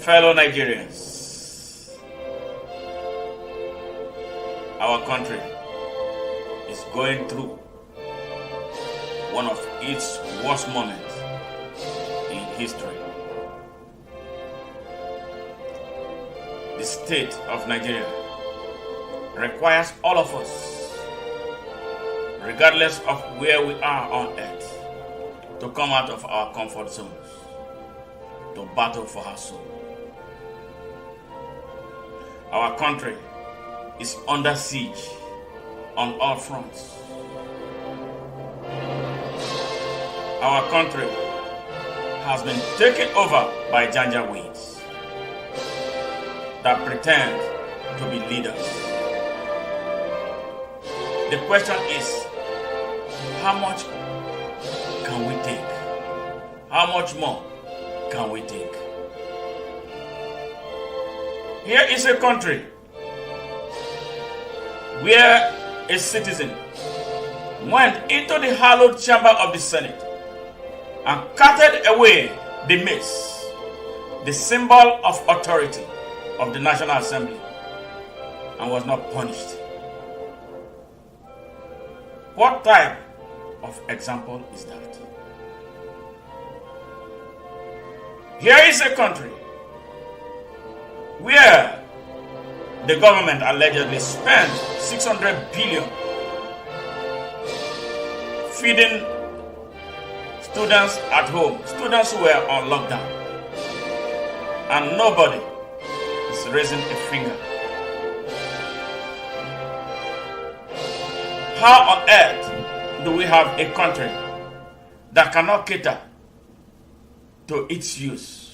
Fellow Nigerians, our country is going through one of its worst moments in history. The state of Nigeria requires all of us, regardless of where we are on earth, to come out of our comfort zones, to battle for our soul. Our country is under siege on all fronts. Our country has been taken over by janjaweeds that pretend to be leaders. The question is, how much can we take? How much more can we take? Here is a country where a citizen went into the hallowed chamber of the Senate and carted away the mace, the symbol of authority of the National Assembly, and was not punished. What type of example is that? Here is a country where the government allegedly spent 600 billion feeding students at home, students who were on lockdown, and nobody is raising a finger. How on earth do we have a country that cannot cater to its use?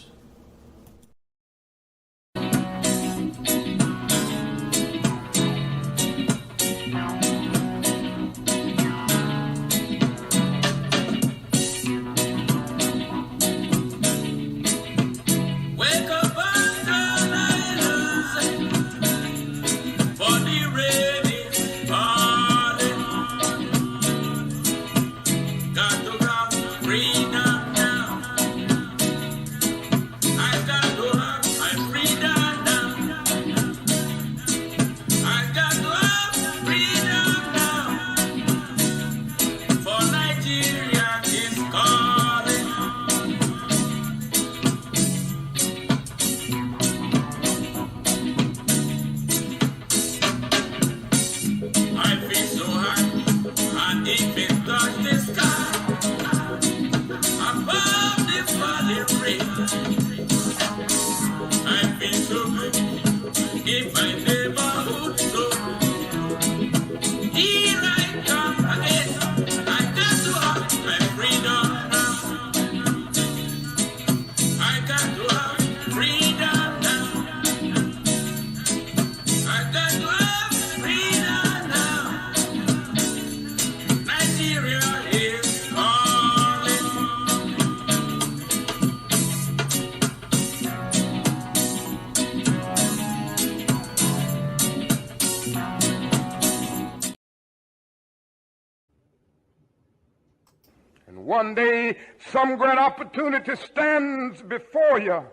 One day, some great opportunity stands before you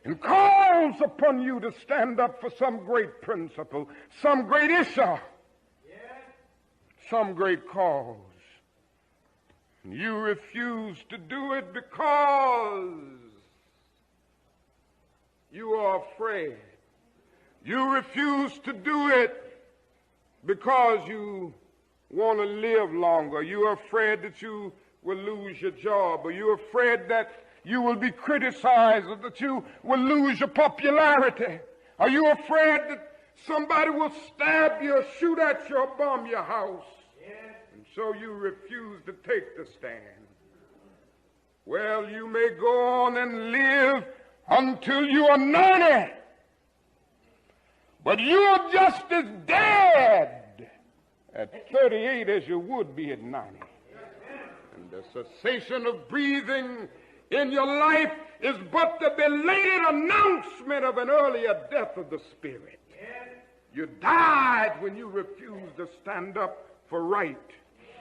and calls upon you to stand up for some great principle, some great issue, some great cause. And you refuse to do it because you are afraid. You refuse to do it because you want to live longer. You're afraid that you will lose your job, or you're afraid that you will be criticized, or that you will lose your popularity. Are you afraid that somebody will stab you or shoot at you or bomb your house? Yes. And so you refuse to take the stand. Well, you may go on and live until you are 90, but you're just as dead at 38 as you would be at 90. The cessation of breathing in your life is but the belated announcement of an earlier death of the spirit. Yes. You died when you refused to stand up for right.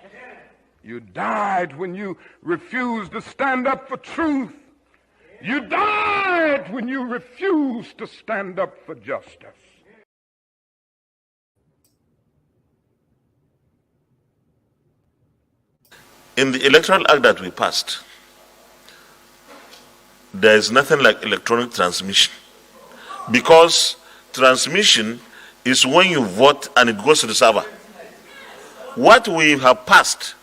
Yes. You died when you refused to stand up for truth. You died when you refused to stand up for justice. In the Electoral Act that we passed, there is nothing like electronic transmission, because transmission is when you vote and it goes to the server. What we have passed,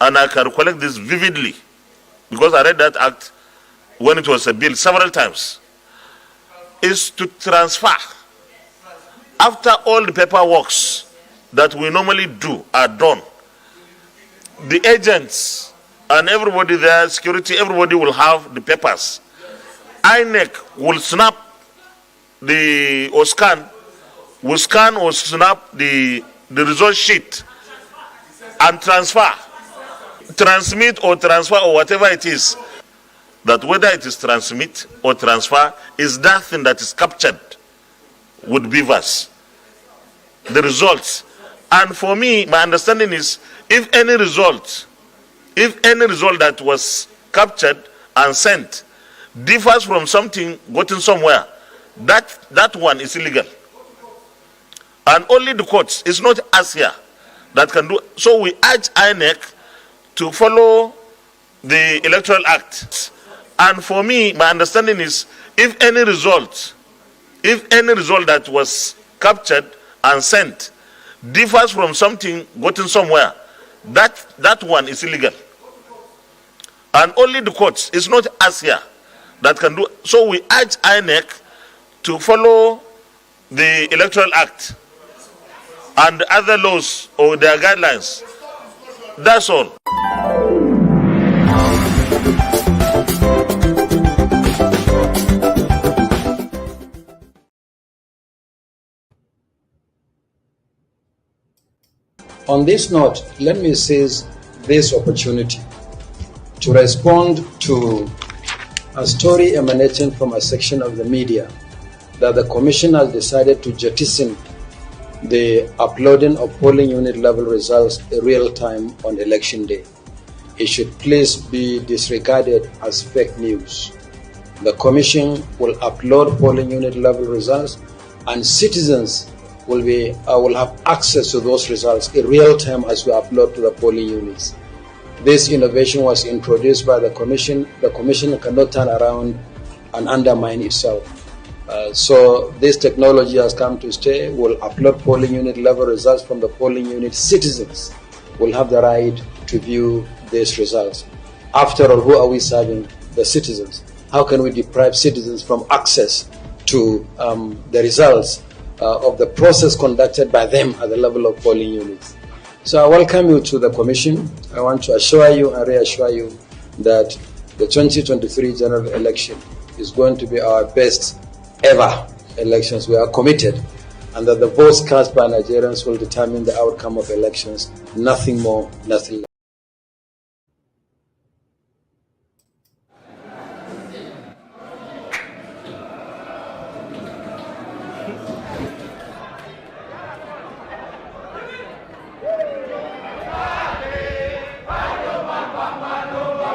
and I can recollect this vividly, because I read that act when it was a bill several times, is to transfer, after all the paperwork that we normally do are done, the agents and everybody there, security, everybody will have the papers. INEC will snap or scan or snap the result sheet and transmit or transfer or whatever it is. That whether it is transmit or transfer is that thing that is captured with beavers, the results. And for me, my understanding is, if any result that was captured and sent differs from something gotten somewhere, that one is illegal. And only the courts, it's not us here that can do. So we urge INEC to follow the Electoral Act. And for me, my understanding is, if any result that was captured and sent differs from something gotten somewhere, that one is illegal. And only the courts, it's not us here that can do. So we urge INEC to follow the Electoral Act and other laws or their guidelines. That's all. On this note, let me seize this opportunity to respond to a story emanating from a section of the media that the Commission has decided to jettison the uploading of polling unit level results in real time on election day. It should please be disregarded as fake news. The Commission will upload polling unit level results, and citizens will have access to those results in real time as we upload to the polling units. This innovation was introduced by the Commission. The Commission cannot turn around and undermine itself. So this technology has come to stay. We'll upload polling unit level results from the polling unit. Citizens will have the right to view these results. After all, who are we serving? The citizens. How can we deprive citizens from access to the results of the process conducted by them at the level of polling units? So I welcome you to the Commission. I want to assure you and reassure you that the 2023 general election is going to be our best ever elections. We are committed, and that the votes cast by Nigerians will determine the outcome of elections. Nothing more, nothing less.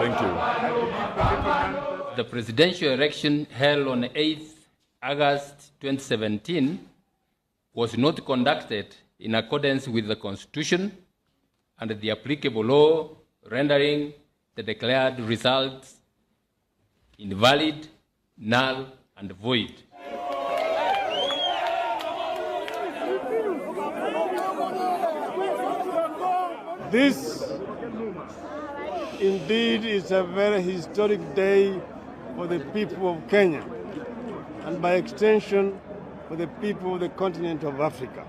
Thank you. The presidential election held on 8th August 2017 was not conducted in accordance with the Constitution and the applicable law, rendering the declared results invalid, null, and void. This indeed is a very historic day for the people of Kenya, and by extension for the people of the continent of Africa.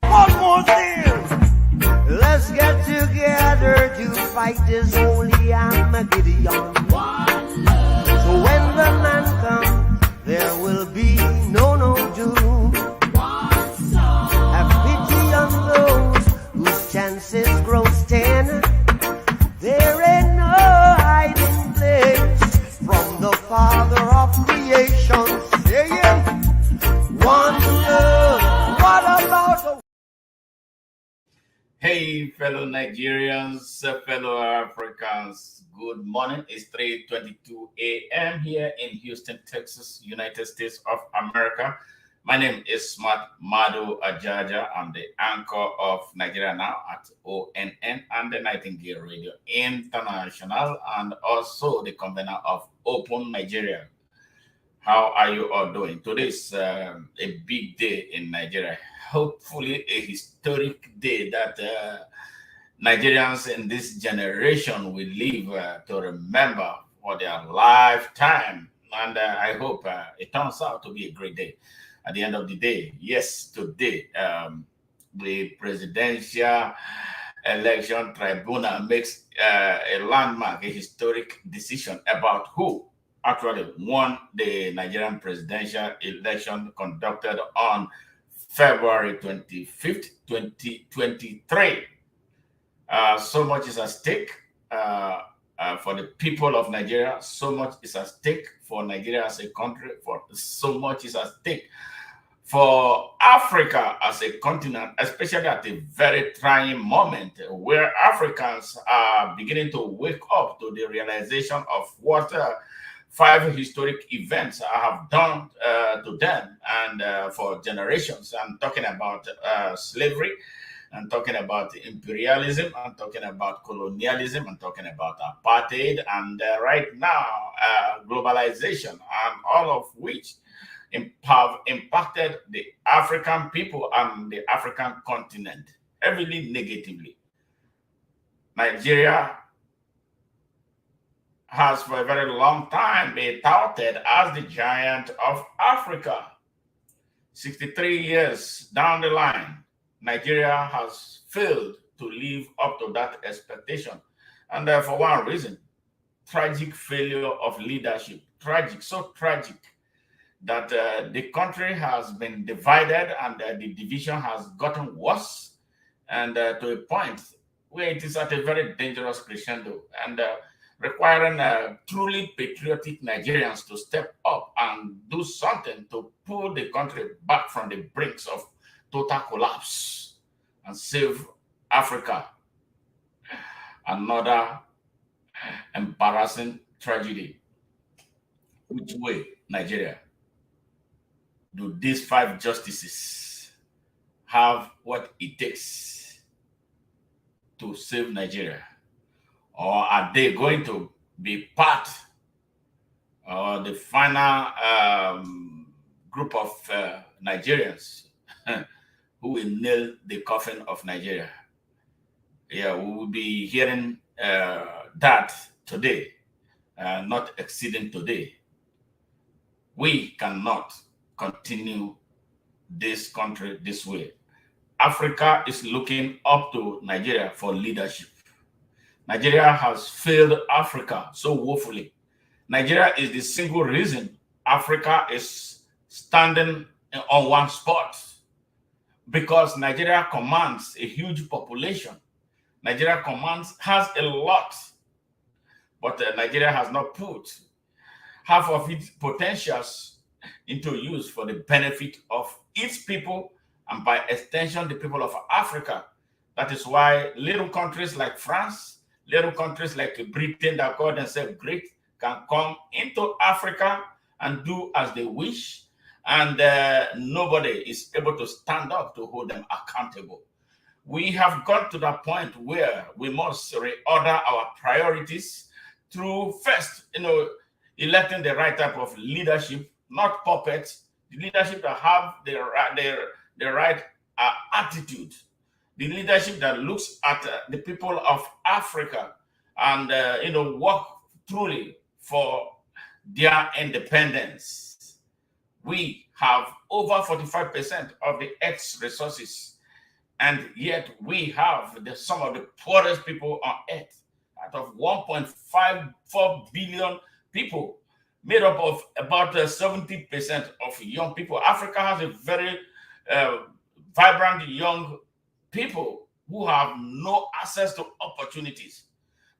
One more thing! Let's get together to fight this holy Armageddon. So when the man comes, there will be no doom. Have pity on those whose chances grow thin. There ain't no hiding place from the Father of creation, saying, one love, what about the fellow Nigerians, fellow Africans. Good morning. It's 3:22 a.m. here in Houston, Texas, United States of America. My name is Smart Madu Ajaja. I'm the anchor of Nigeria Now at ONN and the Nightingale Radio International, and also the convener of Open Nigeria. How are you all doing? Today is a big day in Nigeria. Hopefully a historic day that Nigerians in this generation will live to remember for their lifetime. And I hope it turns out to be a great day. At the end of the day, yes, today, the Presidential Election Tribunal makes a landmark, a historic decision about who actually won the Nigerian presidential election conducted on February 25th, 2023. So much is at stake for the people of Nigeria. So much is at stake for Nigeria as a country. So much is at stake for Africa as a continent, especially at a very trying moment where Africans are beginning to wake up to the realization of what 5 historic events have done to them and for generations. I'm talking about slavery, I'm talking about imperialism, I'm talking about colonialism, I'm talking about apartheid, and right now globalization, and all of which have impacted the African people and the African continent heavily negatively. Nigeria has for a very long time been touted as the giant of Africa. 63 years down the line, Nigeria has failed to live up to that expectation. And for one reason, tragic failure of leadership. Tragic, so tragic that the country has been divided and the division has gotten worse and to a point where it is at a very dangerous crescendo and requiring truly patriotic Nigerians to step up and do something to pull the country back from the brinks of total collapse and save Africa. Another embarrassing tragedy. Which way, Nigeria? Do these 5 justices have what it takes to save Nigeria? Or are they going to be part of the final group of Nigerians who will nail the coffin of Nigeria? Yeah, we will be hearing that today, not exceeding today. We cannot continue this country this way. Africa is looking up to Nigeria for leadership. Nigeria has failed Africa so woefully. Nigeria is the single reason Africa is standing on one spot, because Nigeria commands a huge population. Nigeria has a lot, but Nigeria has not put half of its potentials into use for the benefit of its people and by extension the people of Africa. That is why little countries like France, little countries like Britain that call themselves great can come into Africa and do as they wish, and nobody is able to stand up to hold them accountable. We have got to that point where we must reorder our priorities through first, electing the right type of leadership, not puppets, the leadership that have the right attitude, the leadership that looks at the people of Africa and work truly for their independence. We have over 45% of the Earth's resources, and yet we have some of the poorest people on Earth. Out of 1.54 billion people, made up of about 70% of young people. Africa has a very vibrant young people who have no access to opportunities,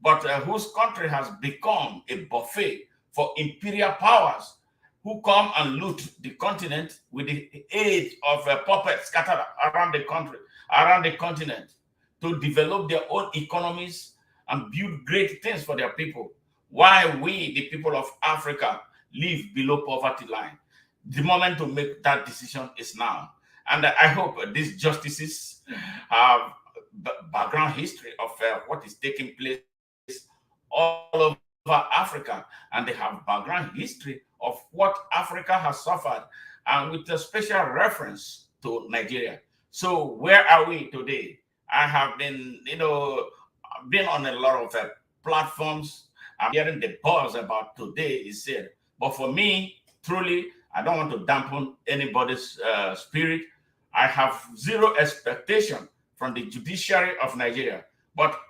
but whose country has become a buffet for imperial powers who come and loot the continent with the aid of puppets scattered around the country, around the continent. to develop their own economies and build great things for their people, while we, the people of Africa, live below poverty line. The moment to make that decision is now. And I hope these justices have background history of what is taking place all over Africa, and they have background history of what Africa has suffered, and with a special reference to Nigeria. So where are we today? I have been, been on a lot of platforms. I'm hearing the buzz about today is said, but for me, truly, I don't want to dampen anybody's spirit. I have zero expectation from the judiciary of Nigeria. But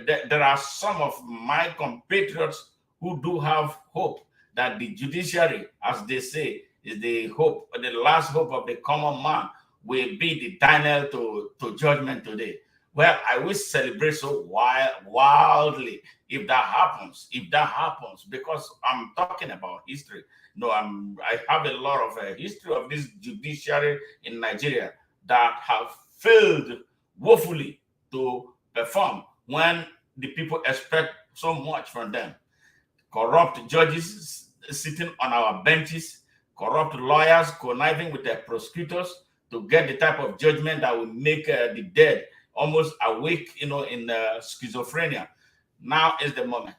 there are some of my compatriots who do have hope that the judiciary, as they say, is the hope, the last hope of the common man, will be the Daniel to judgment today. Well, I will celebrate so wildly if that happens, because I'm talking about history. No, I have a lot of history of this judiciary in Nigeria that have failed woefully to perform when the people expect so much from them. Corrupt judges sitting on our benches, corrupt lawyers conniving with their prosecutors to get the type of judgment that will make the dead almost awake, in schizophrenia. Now is the moment.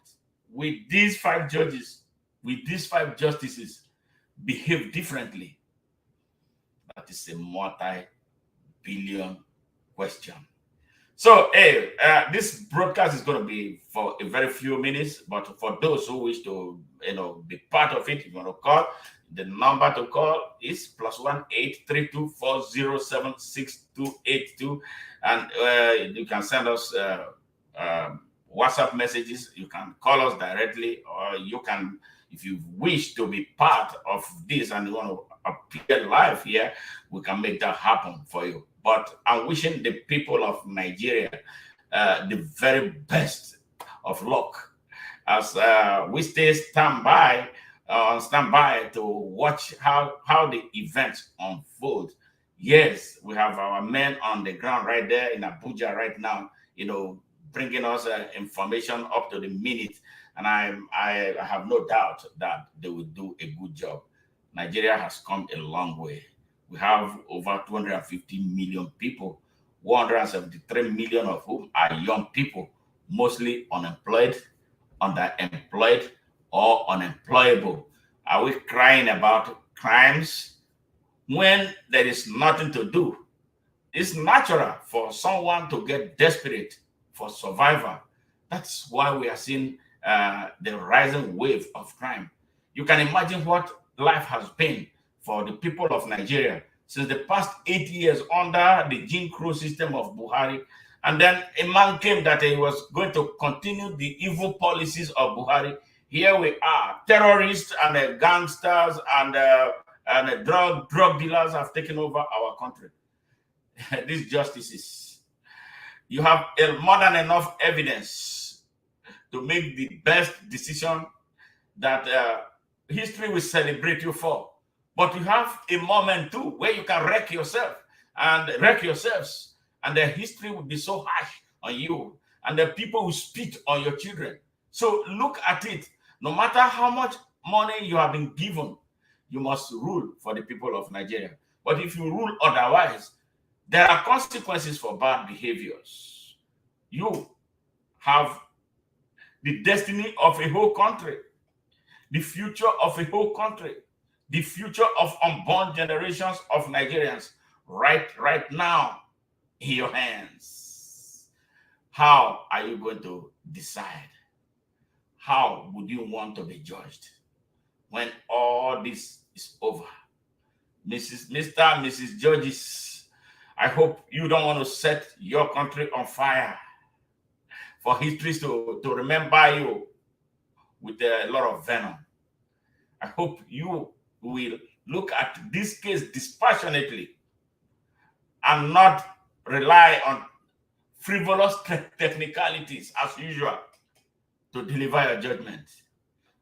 With these 5 judges, with these 5 justices, behave differently. That is a multi-billion question. So, this broadcast is going to be for a very few minutes, but for those who wish to, be part of it, if you want to call, the number to call is +1 83240768282, and you can send us WhatsApp messages. You can call us directly, or you can, if you wish to be part of this and you want to appear live here, we can make that happen for you. But I'm wishing the people of Nigeria the very best of luck as we stay standby to watch how the events unfold. Yes, we have our men on the ground right there in Abuja right now, bringing us information up to the minute. And I have no doubt that they will do a good job. Nigeria has come a long way. We have over 250 million people, 173 million of whom are young people, mostly unemployed, underemployed, or unemployable. Are we crying about crimes when there is nothing to do? It's natural for someone to get desperate for survival. That's why we are seeing the rising wave of crime. You can imagine what life has been for the people of Nigeria since the past 8 years under the Jim Crow system of Buhari. And then a man came that he was going to continue the evil policies of Buhari. Here we are, terrorists and gangsters and drug dealers have taken over our country. These justices, you have more than enough evidence to make the best decision that history will celebrate you for. But you have a moment too where you can wreck yourself and wreck yourselves, and the history will be so harsh on you, and the people will spit on your children. So look at it. No matter how much money you have been given, you must rule for the people of Nigeria. But if you rule otherwise, there are consequences for bad behaviors. You have the destiny of a whole country, the future of a whole country, the future of unborn generations of Nigerians right now in your hands. How are you going to decide? How would you want to be judged when all this is over? Mrs. Judges, I hope you don't want to set your country on fire for history to remember you with a lot of venom. I hope you will look at this case dispassionately and not rely on frivolous technicalities as usual to deliver your judgment.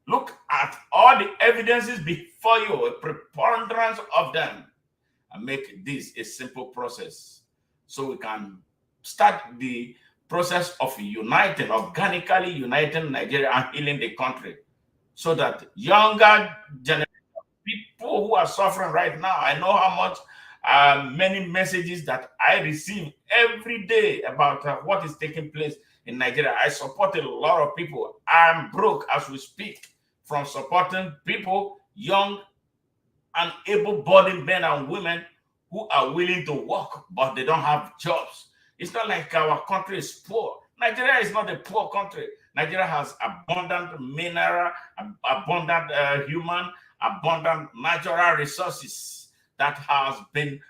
Look at all the evidences before you, a preponderance of them, and make this a simple process so we can start the process of uniting, organically uniting Nigeria and healing the country, so that younger generation, people who are suffering right now, I know how much many messages that I receive every day about what is taking place in Nigeria. I support a lot of people. I'm broke as we speak from supporting people, young and able-bodied men and women who are willing to work, but they don't have jobs. It's not like our country is poor. Nigeria is not a poor country. Nigeria has abundant mineral, abundant human, abundant natural resources that have been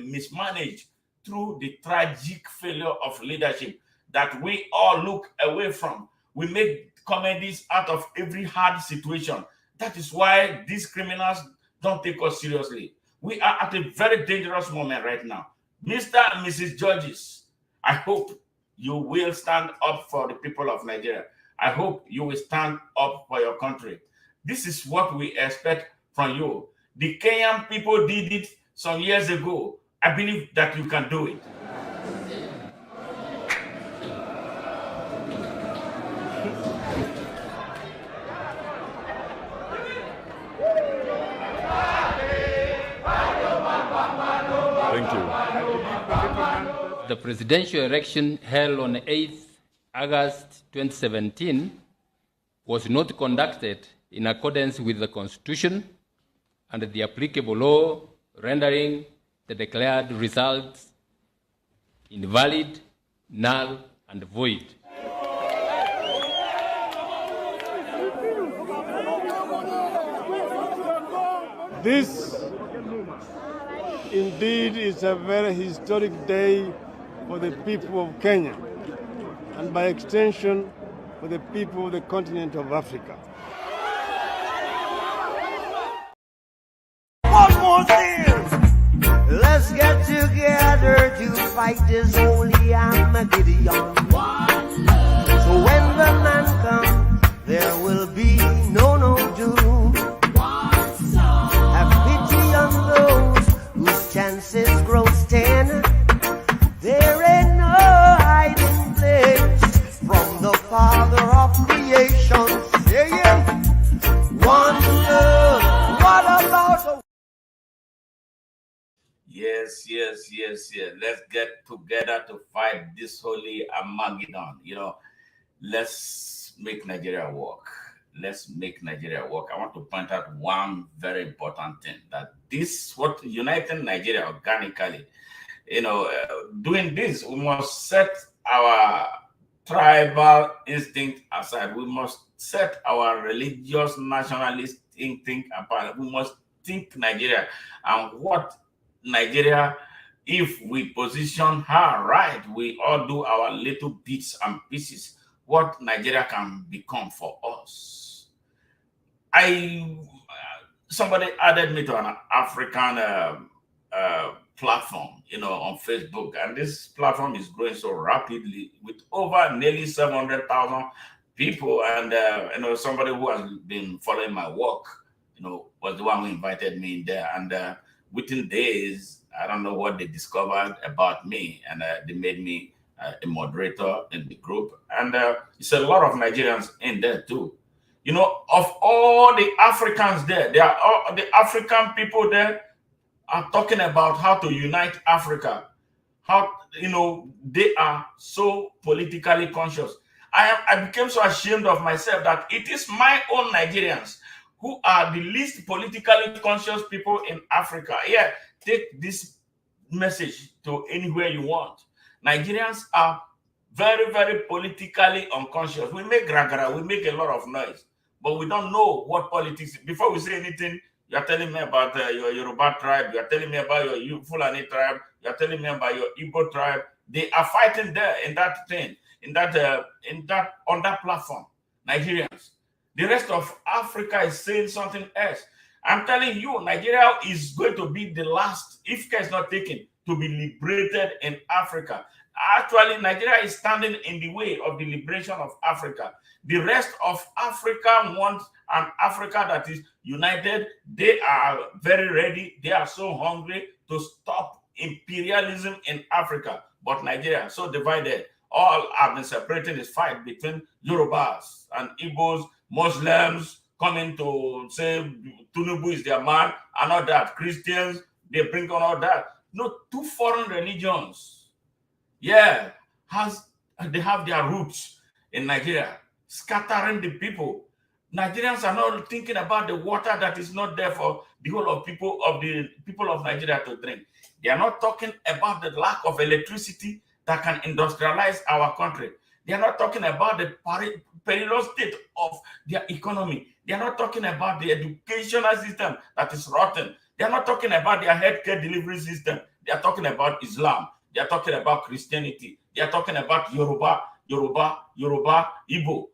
mismanaged through the tragic failure of leadership that we all look away from. We make comedies out of every hard situation. That is why these criminals don't take us seriously. We are at a very dangerous moment right now. Mr. and Mrs. Judges, I hope you will stand up for the people of Nigeria. I hope you will stand up for your country. This is what we expect from you. The Kenyan people did it some years ago. I believe that you can do it. Thank you. The presidential election held on 8th August 2017 was not conducted in accordance with the Constitution and the applicable law, rendering the declared results invalid, null, and void. This indeed is a very historic day for the people of Kenya, and by extension, for the people of the continent of Africa. One more thing. Let's get together to fight this holy Armageddon. So when the man comes, there will be no doom. Have pity on those whose chances grow thin. There ain't no hiding place from the Father of creation. Saying, one love, what about Yes. Let's get together to fight this holy Armageddon. Let's make Nigeria work. Let's make Nigeria work. I want to point out one very important thing, that what uniting Nigeria organically, doing this, we must set our tribal instinct aside. We must set our religious nationalist instinct apart. We must think Nigeria and what Nigeria, if we position her right, we all do our little bits and pieces, what Nigeria can become for us. Somebody added me to an African platform, on Facebook, and this platform is growing so rapidly with over nearly 700,000 people. And somebody who has been following my work, was the one who invited me in there. And within days, I don't know what they discovered about me, and they made me a moderator in the group. And it's a lot of Nigerians in there too. Of all the Africans there, the African people there are talking about how to unite Africa. How, they are so politically conscious. I became so ashamed of myself that it is my own Nigerians who are the least politically conscious people in Africa. Yeah, take this message to anywhere you want. Nigerians are very, very politically unconscious. We make gragara, we make a lot of noise, but we don't know what politics. Before we say anything, you're telling me about your Yoruba tribe, you're telling me about your Fulani tribe, you're telling me about your Igbo tribe. They are fighting there in that thing, on that platform. Nigerians. The rest of Africa is saying something else. I'm telling you, Nigeria is going to be the last, if care is not taken, to be liberated in Africa. Actually, Nigeria is standing in the way of the liberation of Africa. The rest of Africa wants an Africa that is united. They are very ready. They are so hungry to stop imperialism in Africa. but Nigeria so divided. All have been separating this fight between Yorubas and Igbos, Muslims coming to say Tinubu is their man, and all that. Christians, they bring on all that. No, two foreign religions, yeah, they have their roots in Nigeria, scattering the people. Nigerians are not thinking about the water that is not there for the whole of the people of Nigeria to drink. They are not talking about the lack of electricity that can industrialize our country. They are not talking about the perilous state of their economy. They are not talking about the educational system that is rotten. They are not talking about their healthcare delivery system. They are talking about Islam. They are talking about Christianity. They are talking about Yoruba, Igbo,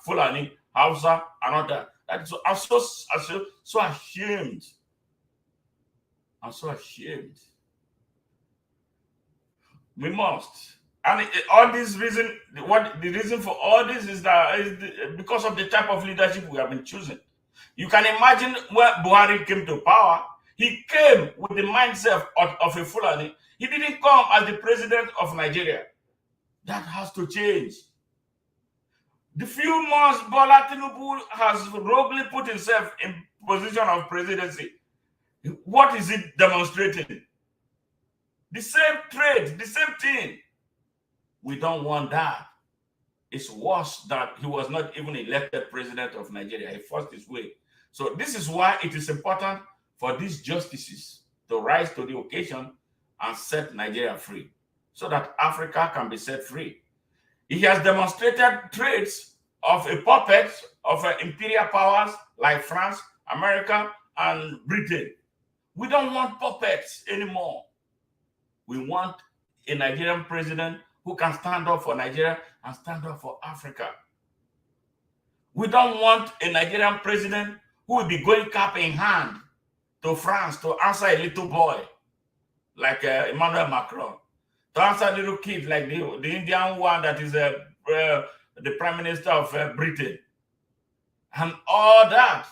Fulani, Hausa, and all that. I'm so ashamed. I'm so ashamed. We must. And all this reason, the reason for all this is because of the type of leadership we have been choosing. You can imagine when Buhari came to power, he came with the mindset of a Fulani. He didn't come as the president of Nigeria. That has to change. The few months Bola Tinubu has roguely put himself in position of presidency, what is it demonstrating? The same trade, the same thing. We don't want that. It's worse that he was not even elected president of Nigeria. He forced his way. So this is why it is important for these justices to rise to the occasion and set Nigeria free, so that Africa can be set free. He has demonstrated traits of a puppet of imperial powers like France, America, and Britain. We don't want puppets anymore. We want a Nigerian president who can stand up for Nigeria and stand up for Africa. We don't want a Nigerian president who will be going cap in hand to France to answer a little boy like Emmanuel Macron, to answer a little kid like the Indian one that is the Prime Minister of Britain, and all that.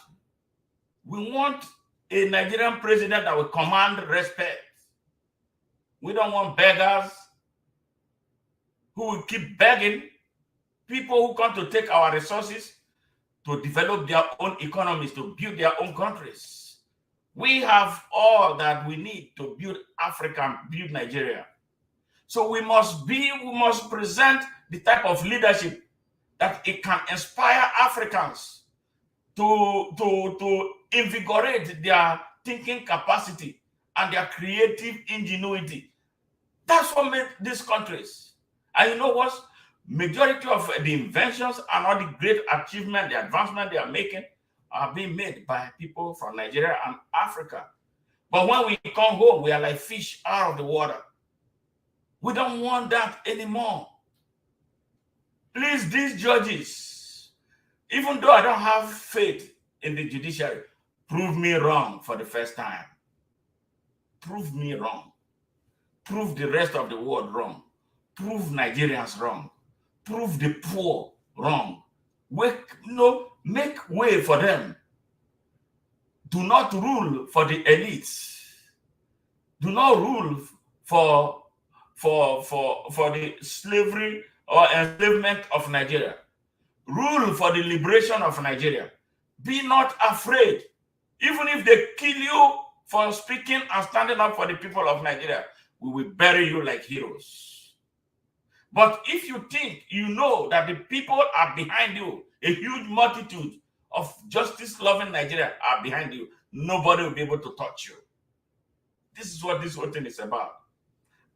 We want a Nigerian president that will command respect. We don't want beggars who will keep begging, people who come to take our resources to develop their own economies, to build their own countries. We have all that we need to build Africa, build Nigeria. So we must present the type of leadership that it can inspire Africans to invigorate their thinking capacity and their creative ingenuity. That's what made these countries. And you know what? Majority of the inventions and all the great achievement, the advancement they are making are being made by people from Nigeria and Africa. But when we come home, we are like fish out of the water. We don't want that anymore. Please, these judges, even though I don't have faith in the judiciary, prove me wrong for the first time. Prove me wrong. Prove the rest of the world wrong. Prove Nigerians wrong. Prove the poor wrong. Make way for them. Do not rule for the elites. Do not rule for the slavery or enslavement of Nigeria. Rule for the liberation of Nigeria. Be not afraid. Even if they kill you for speaking and standing up for the people of Nigeria, we will bury you like heroes. But if you think you know that the people are behind you, a huge multitude of justice-loving Nigeria are behind you, nobody will be able to touch you. This is what this whole thing is about.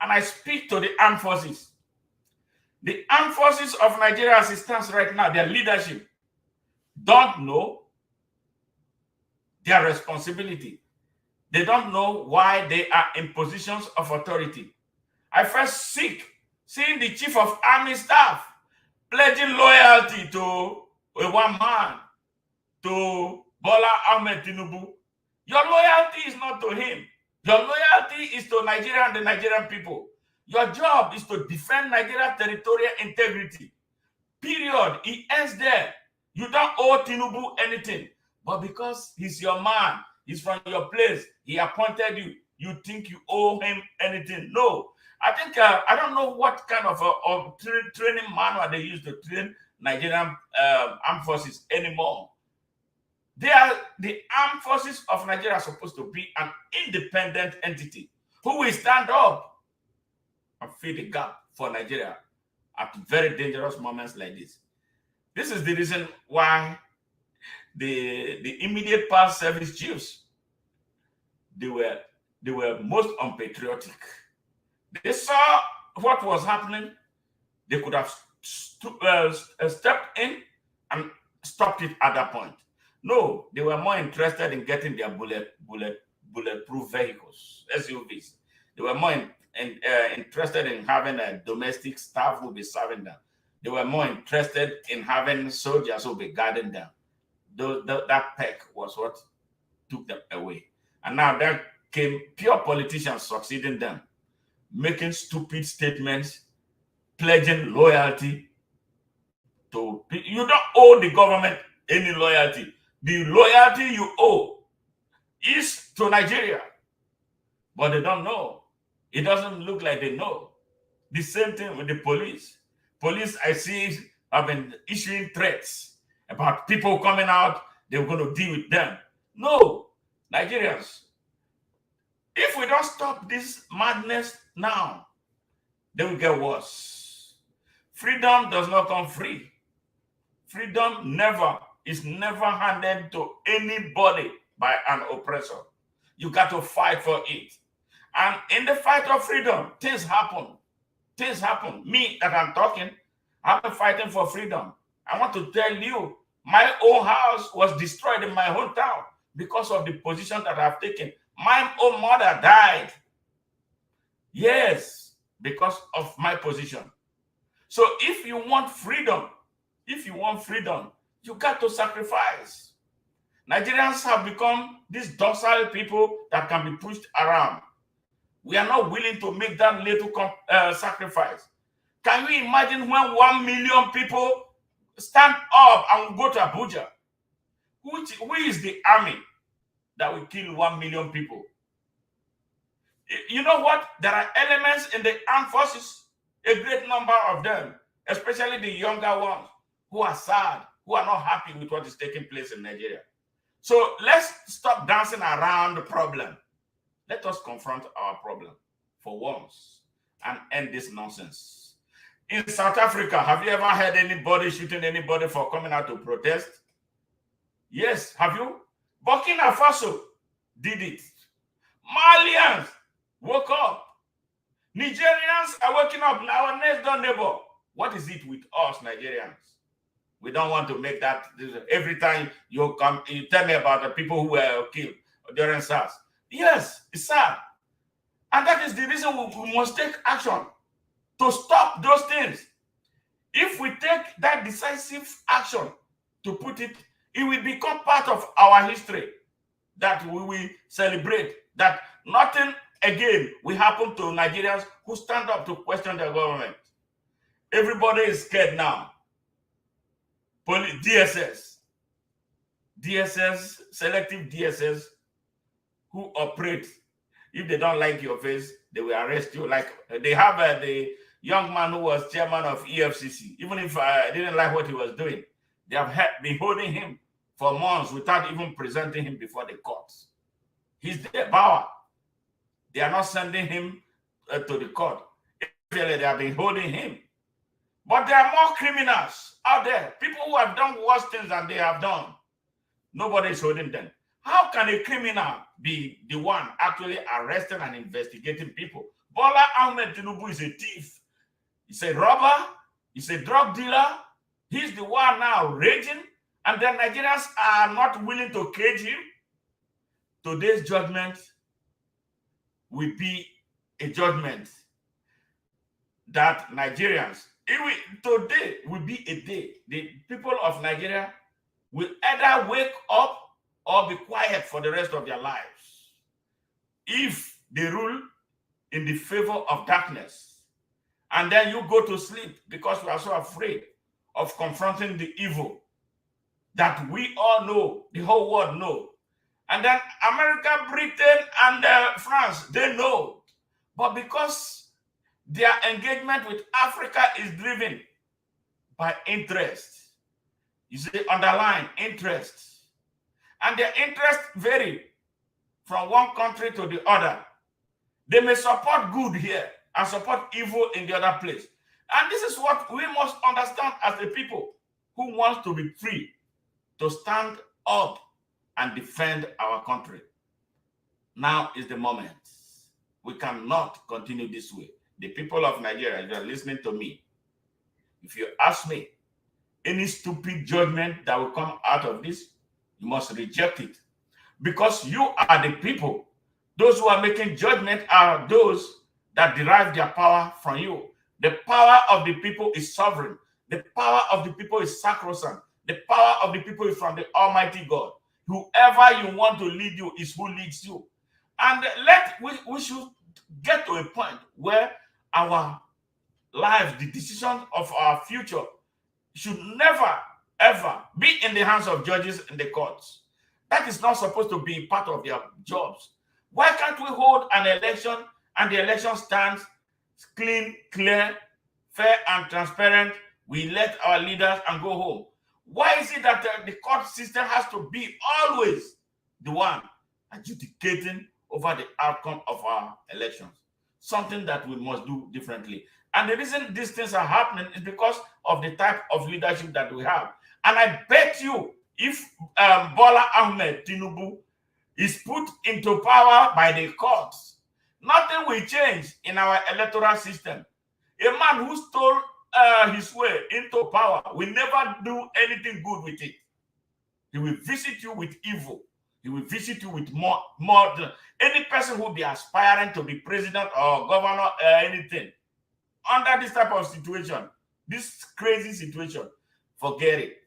And I speak to the armed forces. The armed forces of Nigeria as it stands right now, their leadership don't know their responsibility. They don't know why they are in positions of authority. I first seeing the chief of army staff pledging loyalty to a one man, to Bola Ahmed Tinubu. Your loyalty is not to him. Your loyalty is to Nigeria and the Nigerian people. Your job is to defend Nigeria's territorial integrity. Period. It ends there. You don't owe Tinubu anything. But because he's your man, he's from your place, he appointed you, you think you owe him anything. No. I think I don't know what kind of training manual they use to train Nigerian armed forces anymore. The armed forces of Nigeria are supposed to be an independent entity who will stand up and fill the gap for Nigeria at very dangerous moments like this. This is the reason why the immediate past service chiefs, they were most unpatriotic. They saw what was happening. They could have stepped in and stopped it at that point. No, they were more interested in getting their bulletproof vehicles, SUVs. They were more interested in having a domestic staff who will be serving them. They were more interested in having soldiers who will be guarding them. That peck was what took them away. And now there came pure politicians succeeding them, making stupid statements, pledging loyalty to. You don't owe the government any loyalty. The loyalty you owe is to Nigeria. But they don't know. It doesn't look like they know. The same thing with the police. Police, I see, have been issuing threats about people coming out. They're going to deal with them. No, Nigerians, if we don't stop this madness now, they will get worse. Freedom does not come free. Freedom is never handed to anybody by an oppressor. You got to fight for it. And in the fight of freedom, things happen. Things happen. Me that I'm talking, I've been fighting for freedom. I want to tell you, my own house was destroyed in my hometown because of the position that I've taken. My own mother died. Yes, because of my position. So if you want freedom, you got to sacrifice. Nigerians have become these docile people that can be pushed around. We are not willing to make that little sacrifice. Can you imagine when 1 million people stand up and go to Abuja? Who is the army that will kill 1 million people? You know what? There are elements in the armed forces, a great number of them, especially the younger ones, who are sad, who are not happy with what is taking place in Nigeria. So let's stop dancing around the problem. Let us confront our problem for once and end this nonsense. In South Africa, have you ever heard anybody shooting anybody for coming out to protest? Yes, have you? Burkina Faso did it. Malians woke up. Nigerians are waking up. Our next door neighbor. What is it with us, Nigerians? We don't want to make that. Every time you come, you tell me about the people who were killed during SARS. Yes, it's sad. And that is the reason we must take action to stop those things. If we take that decisive action to put it, it will become part of our history that we will celebrate, that nothing again will happen to Nigerians who stand up to question their government. Everybody is scared now. DSS, selective DSS, who operate. If they don't like your face, they will arrest you. Like they have the young man who was chairman of EFCC. Even if I didn't like what he was doing, they have been holding him for months without even presenting him before the courts. He's their power. They are not sending him to the court. Actually, they have been holding him. But there are more criminals out there, people who have done worse things than they have done. Nobody is holding them. How can a criminal be the one actually arresting and investigating people? Bola Ahmed Tinubu is a thief. He's a robber. He's a drug dealer. He's the one now raging. And the Nigerians are not willing to cage him. Today's judgment will be a judgment that Nigerians, today will be a day the people of Nigeria will either wake up or be quiet for the rest of their lives. If they rule in the favor of darkness, and then you go to sleep because you are so afraid of confronting the evil that we all know, the whole world know. And then America, Britain, and France, they know. But because Their engagement with Africa is driven by interest. You see, underlying interest. And their interests vary from one country to the other. They may support good here and support evil in the other place. And this is what we must understand as a people who wants to be free to stand up and defend our country. Now is the moment. We cannot continue this way. The people of Nigeria, if you are listening to me, if you ask me any stupid judgment that will come out of this, you must reject it. Because you are the people. Those who are making judgment are those that derive their power from you. The power of the people is sovereign. The power of the people is sacrosanct. The power of the people is from the Almighty God. Whoever you want to lead you is who leads you. And we should get to a point where our lives, the decision of our future, should never, ever be in the hands of judges in the courts. That is not supposed to be part of their jobs. Why can't we hold an election and the election stands clean, clear, fair, and transparent? We elect our leaders and go home. Why is it that the court system has to be always the one adjudicating over the outcome of our elections? Something that we must do differently. And the reason these things are happening is because of the type of leadership that we have. And I bet you, if Bola Ahmed Tinubu is put into power by the courts, nothing will change in our electoral system. A man who stole his way into power will never do anything good with it. He will visit you with evil. He will visit you with more. Any person who will be aspiring to be president or governor or anything, under this type of situation, this crazy situation, forget it.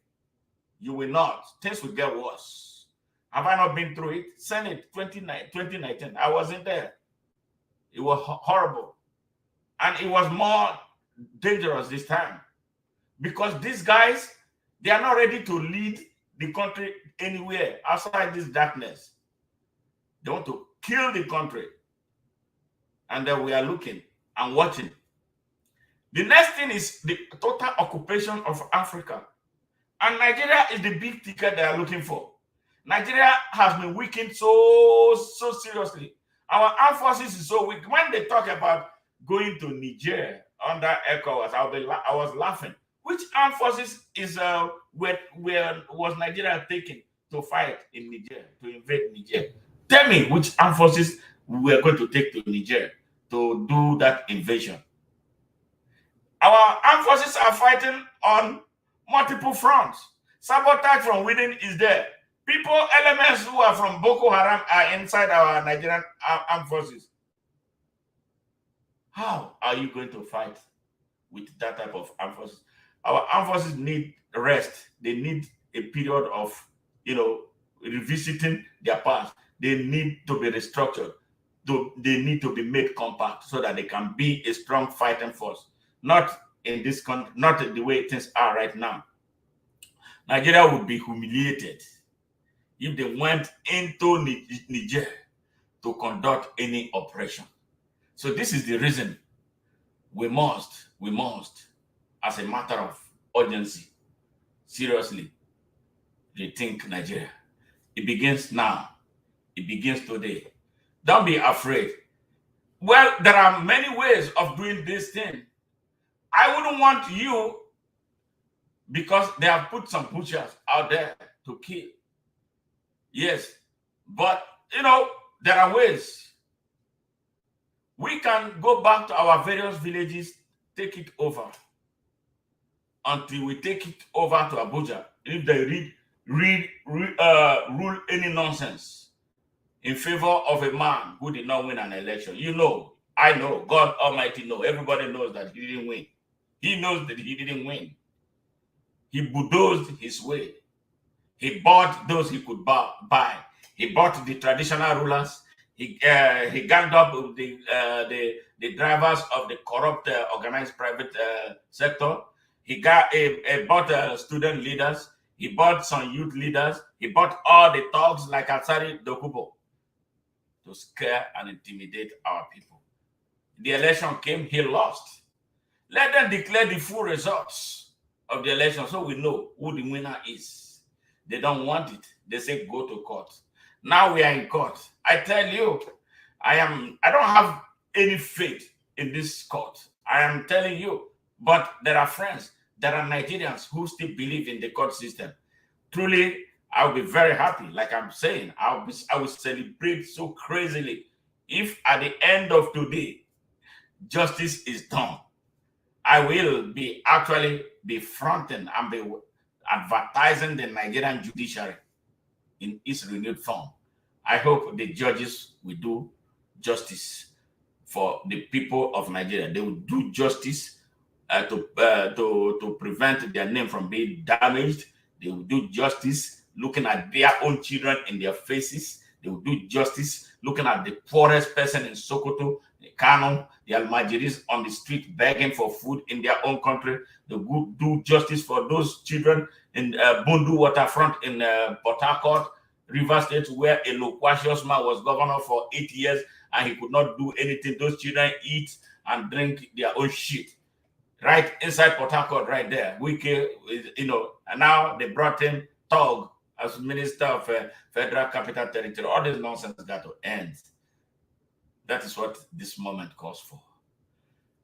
You will not. Things will get worse. Have I not been through it? Senate 2019, I wasn't there. It was horrible. And it was more dangerous this time. Because these guys, they are not ready to lead the country anywhere outside this darkness. They want to kill the country. And then we are looking and watching. The next thing is the total occupation of Africa. And Nigeria is the big ticket they are looking for. Nigeria has been weakened so seriously. Our armed forces is so weak. When they talk about going to Niger under ECOWAS, I was laughing. Which armed forces is was Nigeria taking to fight in Niger, to invade Niger? Tell me which armed forces we are going to take to Niger to do that invasion. Our armed forces are fighting on multiple fronts. Sabotage from within is there. People, elements who are from Boko Haram are inside our Nigerian armed forces. How are you going to fight with that type of armed forces? Our armed forces need rest. They need a period of, revisiting their past. They need to be restructured. They need to be made compact so that they can be a strong fighting force. Not in this country, not the way things are right now. Nigeria would be humiliated if they went into Niger to conduct any operation. So this is the reason we must, as a matter of urgency, seriously rethink Nigeria. It begins now. It begins today. Don't be afraid. Well, there are many ways of doing this thing. I wouldn't want you, because they have put some butchers out there to kill. Yes, but there are ways. We can go back to our various villages, take it over until we take it over to Abuja. If they rule any nonsense in favor of a man who did not win an election. I know, God Almighty knows. Everybody knows that he didn't win. He knows that he didn't win. He bulldozed his way. He bought those he could buy. He bought the traditional rulers. He ganged up with the drivers of the corrupt organized private sector. He bought student leaders. He bought some youth leaders. He bought all the thugs like Asari Dokubo to scare and intimidate our people. the election came, he lost. Let them declare the full results of the election so we know who the winner is. They don't want it. They say go to court. Now we are in court. I tell you, I don't have any faith in this court. I am telling you, but there are friends, there are Nigerians who still believe in the court system. Truly, I'll be very happy. Like I'm saying, I will celebrate so crazily if at the end of today, justice is done. I will be fronting and be advertising the Nigerian judiciary in its renewed form. I hope the judges will do justice for the people of Nigeria. They will do justice to prevent their name from being damaged. They will do justice looking at their own children in their faces. They will do justice looking at the poorest person in Sokoto, the Kano, the Almajiris on the street begging for food in their own country. They will do justice for those children in Bundu waterfront in Port Harcourt, River State, where a loquacious man was governor for 8 years and he could not do anything. Those children eat and drink their own shit. Right inside Port Harcourt, right there. And now they brought in Tog as Minister of Federal Capital Territory. All this nonsense got to end. That is what this moment calls for.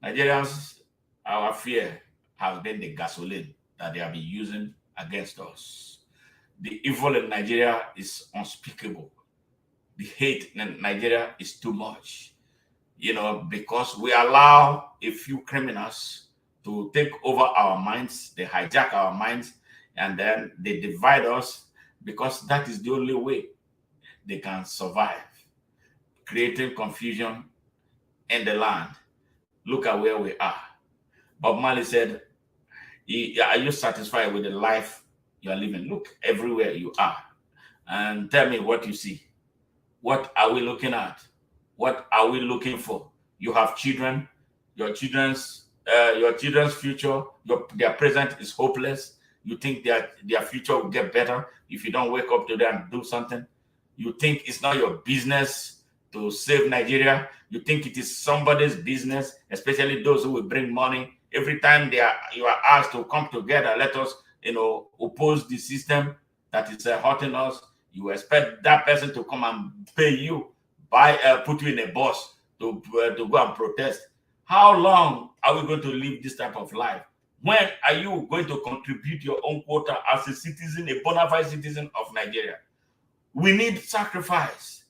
Nigerians, our fear has been the gasoline that they have been using against us. The evil in Nigeria is unspeakable. The hate in Nigeria is too much. Because we allow a few criminals to take over our minds, they hijack our minds, and then they divide us because that is the only way they can survive, creating confusion in the land. Look at where we are. Bob Marley said, are you satisfied with the life you are living? Look everywhere you are and tell me what you see. What are we looking at? What are we looking for? You have children, your children's future, their present is hopeless. You think their future will get better if you don't wake up today and do something. You think it's not your business to save Nigeria. You think it is somebody's business, especially those who will bring money. Every time you are asked to come together, let us oppose the system that is hurting us. You expect that person to come and pay you, put you in a bus to go and protest. How long are we going to live this type of life? When are you going to contribute your own quota as a citizen, a bona fide citizen of Nigeria? We need sacrifice.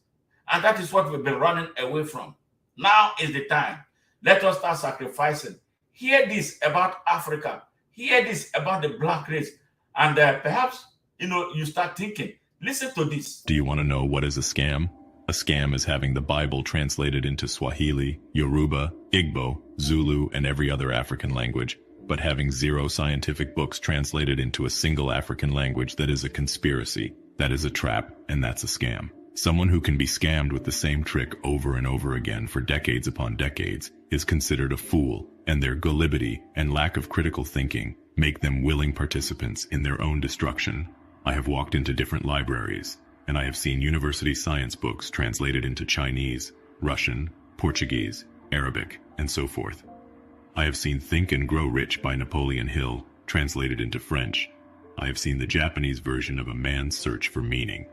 And that is what we've been running away from. Now is the time. Let us start sacrificing. Hear this about Africa. Hear this about the black race. And perhaps, you start thinking, listen to this. Do you want to know what is a scam? A scam is having the Bible translated into Swahili, Yoruba, Igbo, Zulu, and every other African language, but having 0 scientific books translated into a single African language. That is a conspiracy. That is a trap, and that's a scam. Someone who can be scammed with the same trick over and over again for decades upon decades is considered a fool, and their gullibility and lack of critical thinking make them willing participants in their own destruction. I have walked into different libraries, and I have seen university science books translated into Chinese, Russian, Portuguese, Arabic, and so forth. I have seen Think and Grow Rich by Napoleon Hill translated into French. I have seen the Japanese version of A Man's Search for Meaning.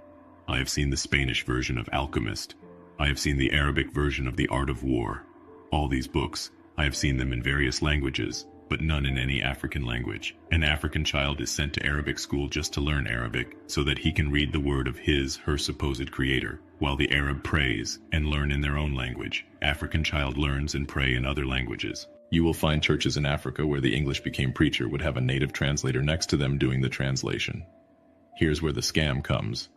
I have seen the Spanish version of Alchemist. I have seen the Arabic version of The Art of War. All these books, I have seen them in various languages, but none in any African language. An African child is sent to Arabic school just to learn Arabic, so that he can read the word of her supposed creator, while the Arab prays and learn in their own language. African child learns and pray in other languages. You will find churches in Africa where the English became preacher would have a native translator next to them doing the translation. Here's where the scam comes.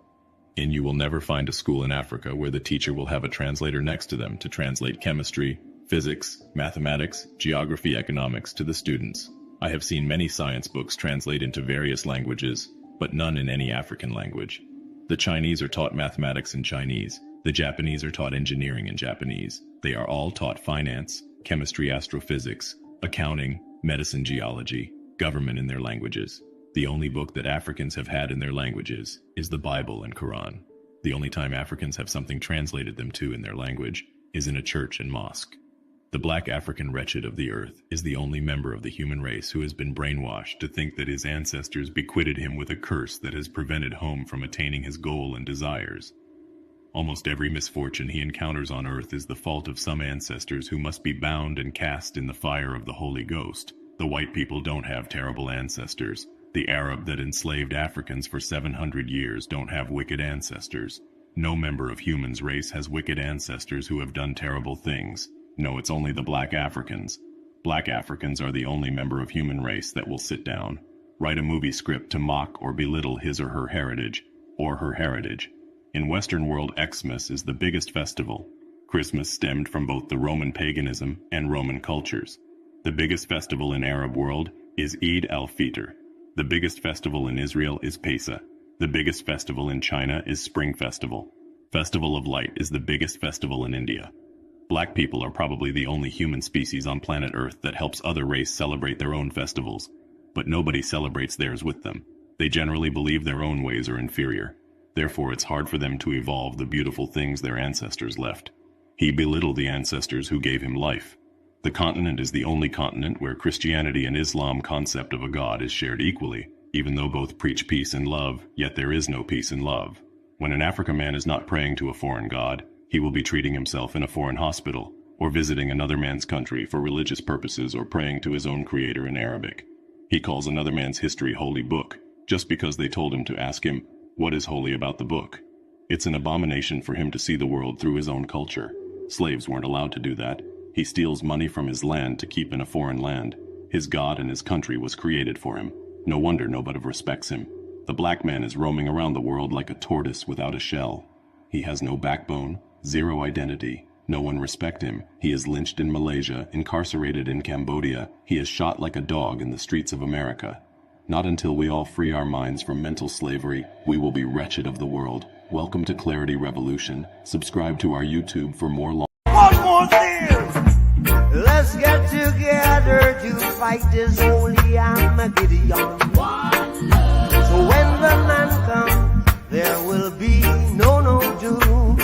And you will never find a school in Africa where the teacher will have a translator next to them to translate chemistry, physics, mathematics, geography, economics to the students. I have seen many science books translate into various languages, but none in any African language. The Chinese are taught mathematics in Chinese. The Japanese are taught engineering in Japanese. They are all taught finance, chemistry, astrophysics, accounting, medicine, geology, government in their languages. The only book that Africans have had in their languages is the Bible and Quran. The only time Africans have something translated them to in their language is in a church and mosque. The black African wretched of the earth is the only member of the human race who has been brainwashed to think that his ancestors bequeathed him with a curse that has prevented home from attaining his goal and desires. Almost every misfortune he encounters on earth is the fault of some ancestors who must be bound and cast in the fire of the Holy Ghost. The white people don't have terrible ancestors. The Arab that enslaved Africans for 700 years don't have wicked ancestors. No member of humans race has wicked ancestors who have done terrible things. No, it's only the black Africans. Black Africans are the only member of human race that will sit down, write a movie script to mock or belittle his or her heritage, In Western world, Xmas is the biggest festival. Christmas stemmed from both the Roman paganism and Roman cultures. The biggest festival in Arab world is Eid al-Fitr. The biggest festival in Israel is Pesach. The biggest festival in China is Spring Festival. Festival of Light is the biggest festival in India. Black people are probably the only human species on planet Earth that helps other races celebrate their own festivals, but nobody celebrates theirs with them. They generally believe their own ways are inferior. Therefore, it's hard for them to evolve the beautiful things their ancestors left. He belittled the ancestors who gave him life. The continent is the only continent where Christianity and Islam concept of a God is shared equally. Even though both preach peace and love, yet there is no peace and love. When an African man is not praying to a foreign god, he will be treating himself in a foreign hospital, or visiting another man's country for religious purposes, or praying to his own creator in Arabic. He calls another man's history holy book, just because they told him to ask him, what is holy about the book? It's an abomination for him to see the world through his own culture. Slaves weren't allowed to do that. He steals money from his land to keep in a foreign land. His God and his country was created for him. No wonder nobody respects him. The black man is roaming around the world like a tortoise without a shell. He has no backbone, zero identity. No one respects him. He is lynched in Malaysia, incarcerated in Cambodia. He is shot like a dog in the streets of America. Not until we all free our minds from mental slavery, we will be wretched of the world. Welcome to Clarity Revolution. Subscribe to our YouTube for more long. One more thing. Let's get together to fight this holy Armageddon. So when the man comes, there will be no doom.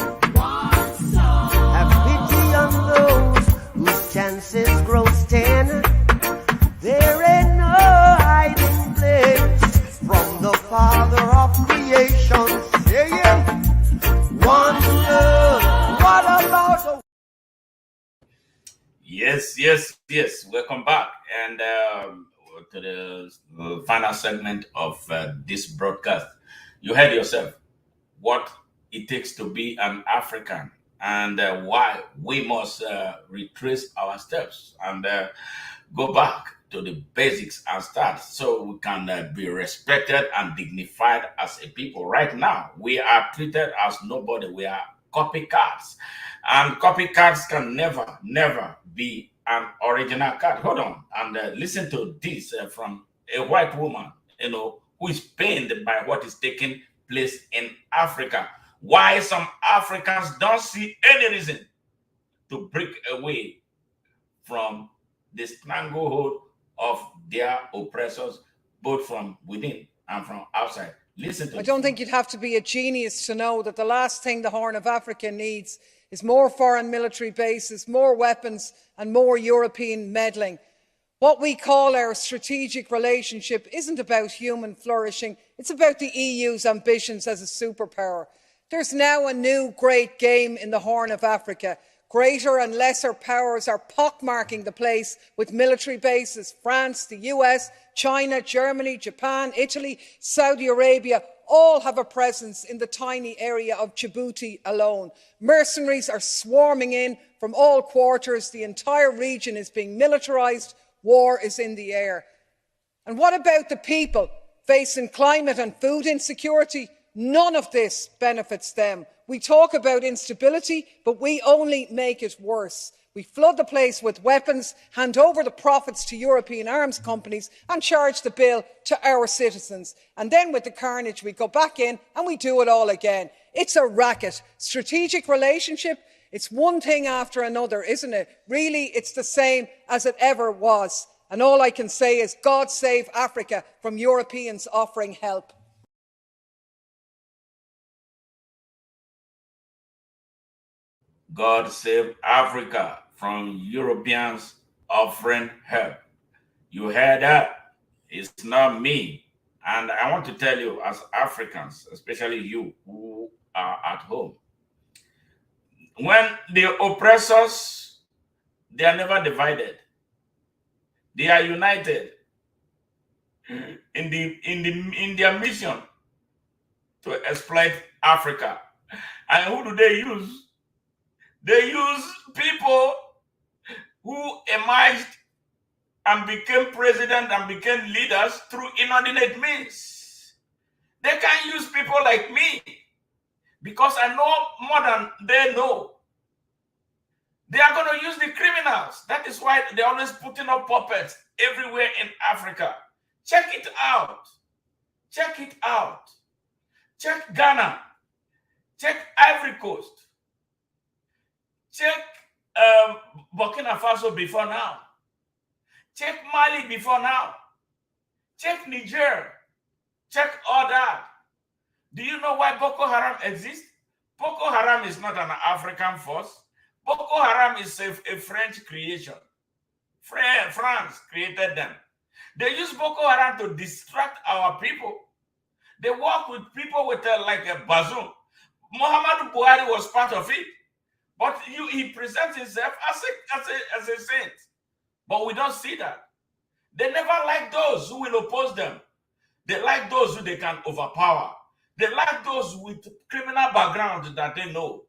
Have pity on those whose chances grow thin. There ain't no hiding place from the Father of creation. Saying, one love, what about a... Yes. Welcome back. And to the final segment of this broadcast. You heard yourself what it takes to be an African and why we must retrace our steps and go back to the basics and start so we can be respected and dignified as a people. Right now, we are treated as nobody. We are copycats. And copycats can never be an original cat. Hold on and listen to this from a white woman, who is pained by what is taking place in Africa. Why some Africans don't see any reason to break away from the stranglehold of their oppressors, both from within and from outside. Listen to I don't think you'd have to be a genius to know that the last thing the Horn of Africa needs is more foreign military bases, more weapons and more European meddling. What we call our strategic relationship isn't about human flourishing, it's about the EU's ambitions as a superpower. There's now a new great game in the Horn of Africa. Greater and lesser powers are pockmarking the place with military bases. France, the US, China, Germany, Japan, Italy, Saudi Arabia all have a presence in the tiny area of Djibouti alone. Mercenaries are swarming in from all quarters. The entire region is being militarised. War is in the air. And what about the people facing climate and food insecurity? None of this benefits them. We talk about instability, but we only make it worse. We flood the place with weapons, hand over the profits to European arms companies and charge the bill to our citizens. And then with the carnage, we go back in and we do it all again. It's a racket. Strategic relationship, it's one thing after another, isn't it? Really, it's the same as it ever was. And all I can say is, God save Africa from Europeans offering help. God save Africa from Europeans offering help. You heard that? It's not me. And I want to tell you, as Africans, especially you who are at home, when the oppressors, they are never divided. They are united in their mission to exploit Africa. And who do they use? They use people who emerged and became president and became leaders through inordinate means. They can't use people like me because I know more than they know. They are going to use the criminals. That is why they're always putting up puppets everywhere in Africa. Check it out. Check it out. Check Ghana. Check Ivory Coast. Check Burkina Faso before now. Check Mali before now. Check Niger. Check all that. Do you know why Boko Haram exists? Boko Haram is not an African force. Boko Haram is a French creation. France created them. They use Boko Haram to distract our people. They work with people with like a bazoon. Muhammadu Buhari was part of it. But he presents himself as a saint. But we don't see that. They never like those who will oppose them. They like those who they can overpower. They like those with criminal background that they know.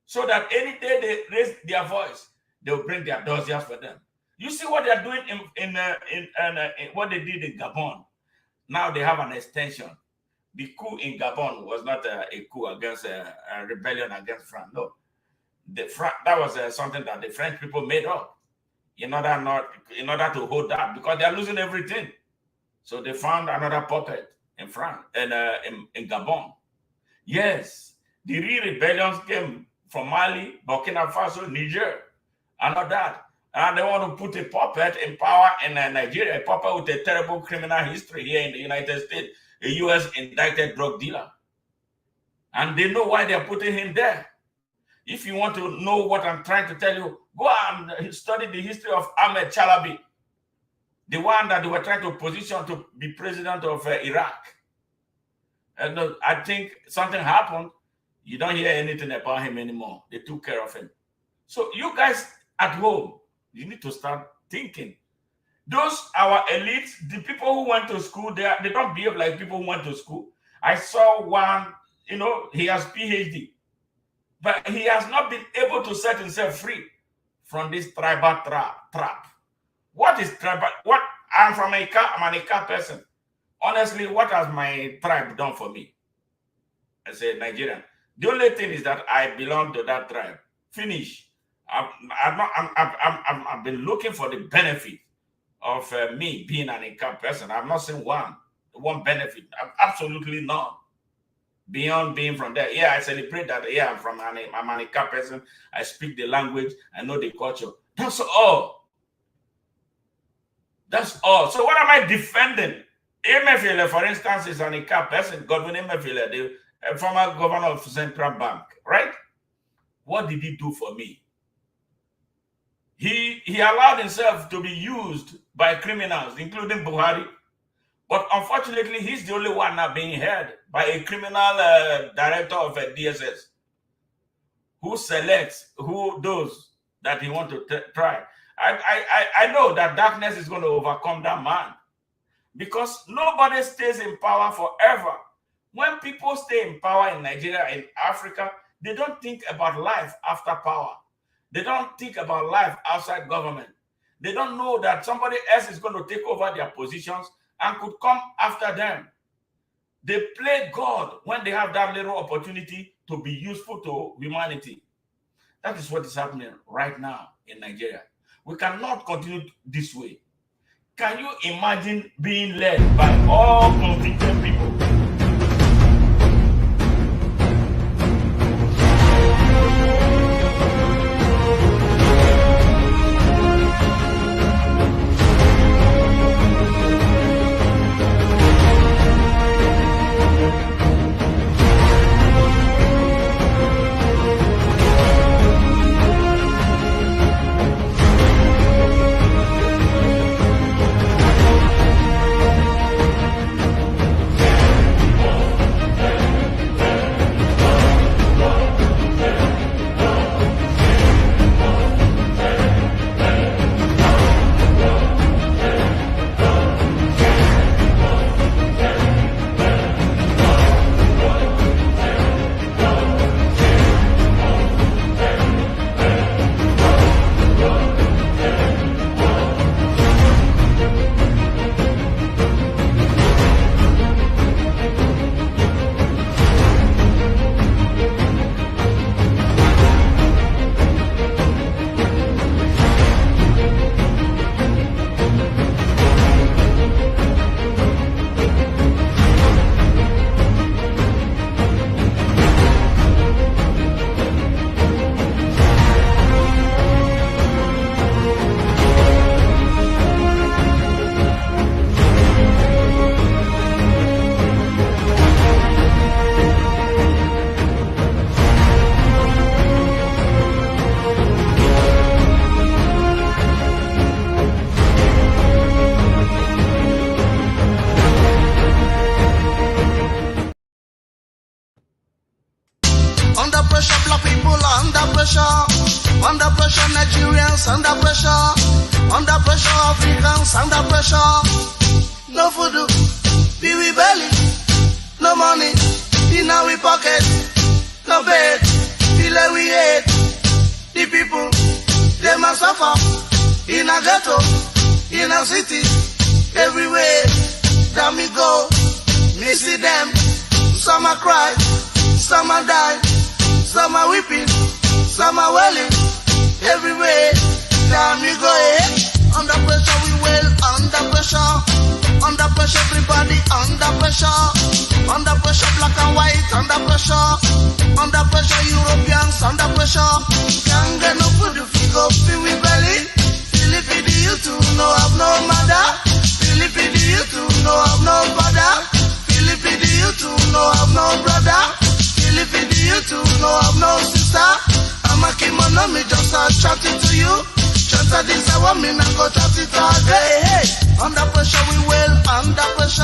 So that any day they raise their voice, they'll bring their dossiers for them. You see what they're doing in what they did in Gabon. Now they have an extension. The coup in Gabon was not a coup against a rebellion against France. No. That was something that the French people made up in order to hold that, because they're losing everything. So they found another puppet in France and in Gabon. Yes, the real rebellions came from Mali, Burkina Faso, Niger, and all that. And they want to put a puppet in power in Nigeria, a puppet with a terrible criminal history here in the United States, a U.S. indicted drug dealer. And they know why they're putting him there. If you want to know what I'm trying to tell you, go and study the history of Ahmed Chalabi, the one that they were trying to position to be president of Iraq. And I think something happened. You don't hear anything about him anymore. They took care of him. So you guys at home, you need to start thinking. Those, our elites, the people who went to school, they don't behave like people who went to school. I saw one, he has PhD. But he has not been able to set himself free from this tribal trap. What is tribal? I'm from I'm an Ika person. Honestly, what has my tribe done for me as a Nigerian? The only thing is that I belong to that tribe. Finish. I've been looking for the benefit of me being an Ika person. I've not seen one benefit. Absolutely none. Beyond being from there. Yeah, I celebrate that. Yeah, I'm an Ika person. I speak the language. I know the culture. That's all. That's all. So what am I defending? Emefiele, for instance, is an Ika person. Godwin Emefiele, the former governor of Central Bank, right? What did he do for me? He allowed himself to be used by criminals, including Buhari. But unfortunately, he's the only one now being held by a criminal director of a DSS who selects those that he wants to try. I know that darkness is going to overcome that man, because nobody stays in power forever. When people stay in power in Nigeria, in Africa, they don't think about life after power. They don't think about life outside government. They don't know that somebody else is going to take over their positions and could come after them. They play God when they have that little opportunity to be useful to humanity. That is what is happening right now in Nigeria. We cannot continue this way. Can you imagine being led by all convicted people? Under pressure, black people under pressure. Under pressure, Nigerians under pressure. Under pressure, Africans under pressure. No food, be we belly. No money in our pocket. No bed, feel like we hate. The people, they must suffer. In a ghetto, in a city, everywhere that me go, me see them. Some are cry, some are die, some are weeping, some are wailing. Everywhere that me go, under pressure we wail, under pressure. Under pressure, everybody under pressure. Under pressure, black and white under pressure. Under pressure, Europeans under pressure. Can't get no food if you go feel we belly. Philippine, you too, no have no mother. Philippine, you too, no have no father. Philippine, you too, no have no brother. Philippine, you too, no have no sister. I'm a kimono, me just start chatting to you. Chanta this I want me, now go chat it all day. Hey, under pressure we wail, under pressure.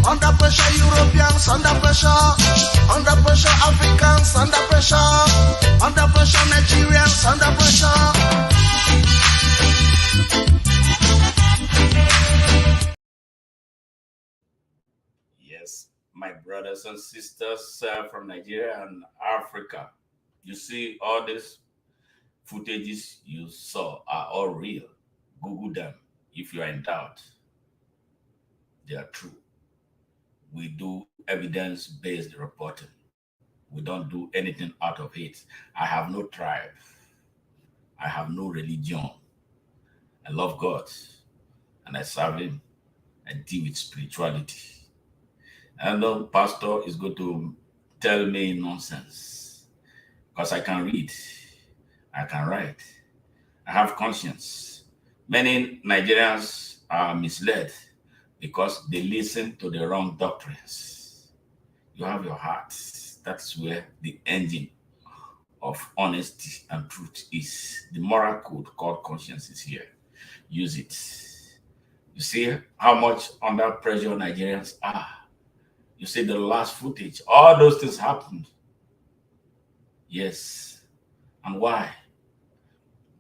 Under pressure Europeans, under pressure. Under pressure Africans, under pressure. Under pressure Nigerians, under pressure. Yes, my brothers and sisters from Nigeria and Africa, you see all these footages you saw are all real. Google them if you are in doubt. They are true. We do evidence-based reporting. We don't do anything out of it. I have no tribe. I have no religion. I love God and I serve Him. I deal with spirituality. And no pastor is going to tell me nonsense because I can read. I can write. I have conscience. Many Nigerians are misled because they listen to the wrong doctrines. You have your heart. That's where the engine of honesty and truth is. The moral code called conscience is here. Use it. You see how much under pressure Nigerians are. You see the last footage. All those things happened. Yes. And why?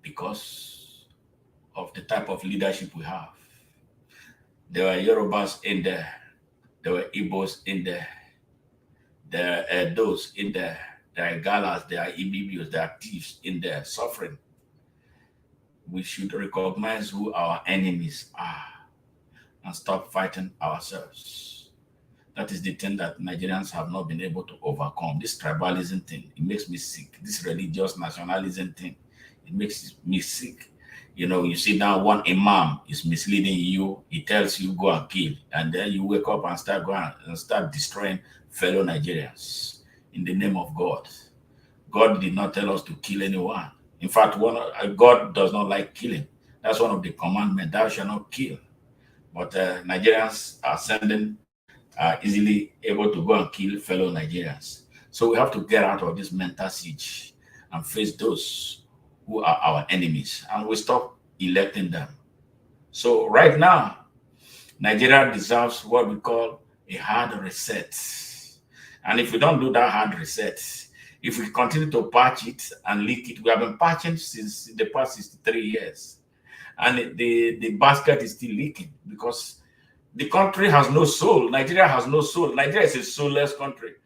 Because of the type of leadership we have. There were Yorubas in there. There were Igbos in there. There are those in there. There are Galas, there are Ibibios, there are thieves in there suffering. We should recognize who our enemies are and stop fighting ourselves. That is the thing that Nigerians have not been able to overcome. This tribalism thing, it makes me sick. This religious nationalism thing, it makes me sick. You know, you see now one imam is misleading you. He tells you go and kill. And then you wake up and start going and start destroying fellow Nigerians in the name of God. God did not tell us to kill anyone. In fact, God does not like killing. That's one of the commandments, thou shalt not kill. But Nigerians are easily able to go and kill fellow Nigerians. So we have to get out of this mental siege and face those who are our enemies, and we stop electing them. So right now, Nigeria deserves what we call a hard reset. And if we don't do that hard reset, if we continue to patch it and leak it, we have been patching since the past 63 years. And the basket is still leaking because the country has no soul. Nigeria has no soul. Nigeria is a soulless country.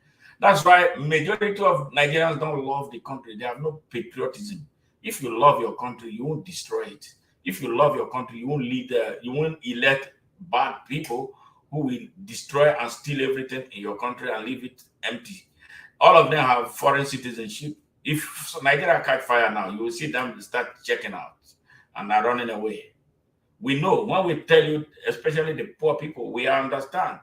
That's why majority of Nigerians don't love the country. They have no patriotism. If you love your country, you won't destroy it. If you love your country, you won't elect bad people who will destroy and steal everything in your country and leave it empty. All of them have foreign citizenship. If Nigeria catch fire now, you will see them start checking out and are running away. We know when we tell you, especially the poor people, we understand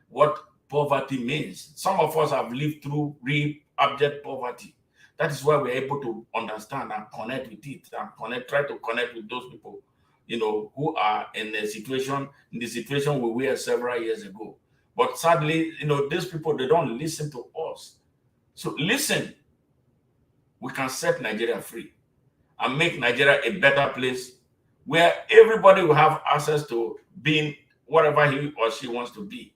what poverty means. Some of us have lived through real abject poverty. That is why we're able to understand and connect with it and try to connect with those people, who are in the situation we were several years ago. But sadly, these people, they don't listen to us. So listen, we can set Nigeria free and make Nigeria a better place where everybody will have access to being whatever he or she wants to be.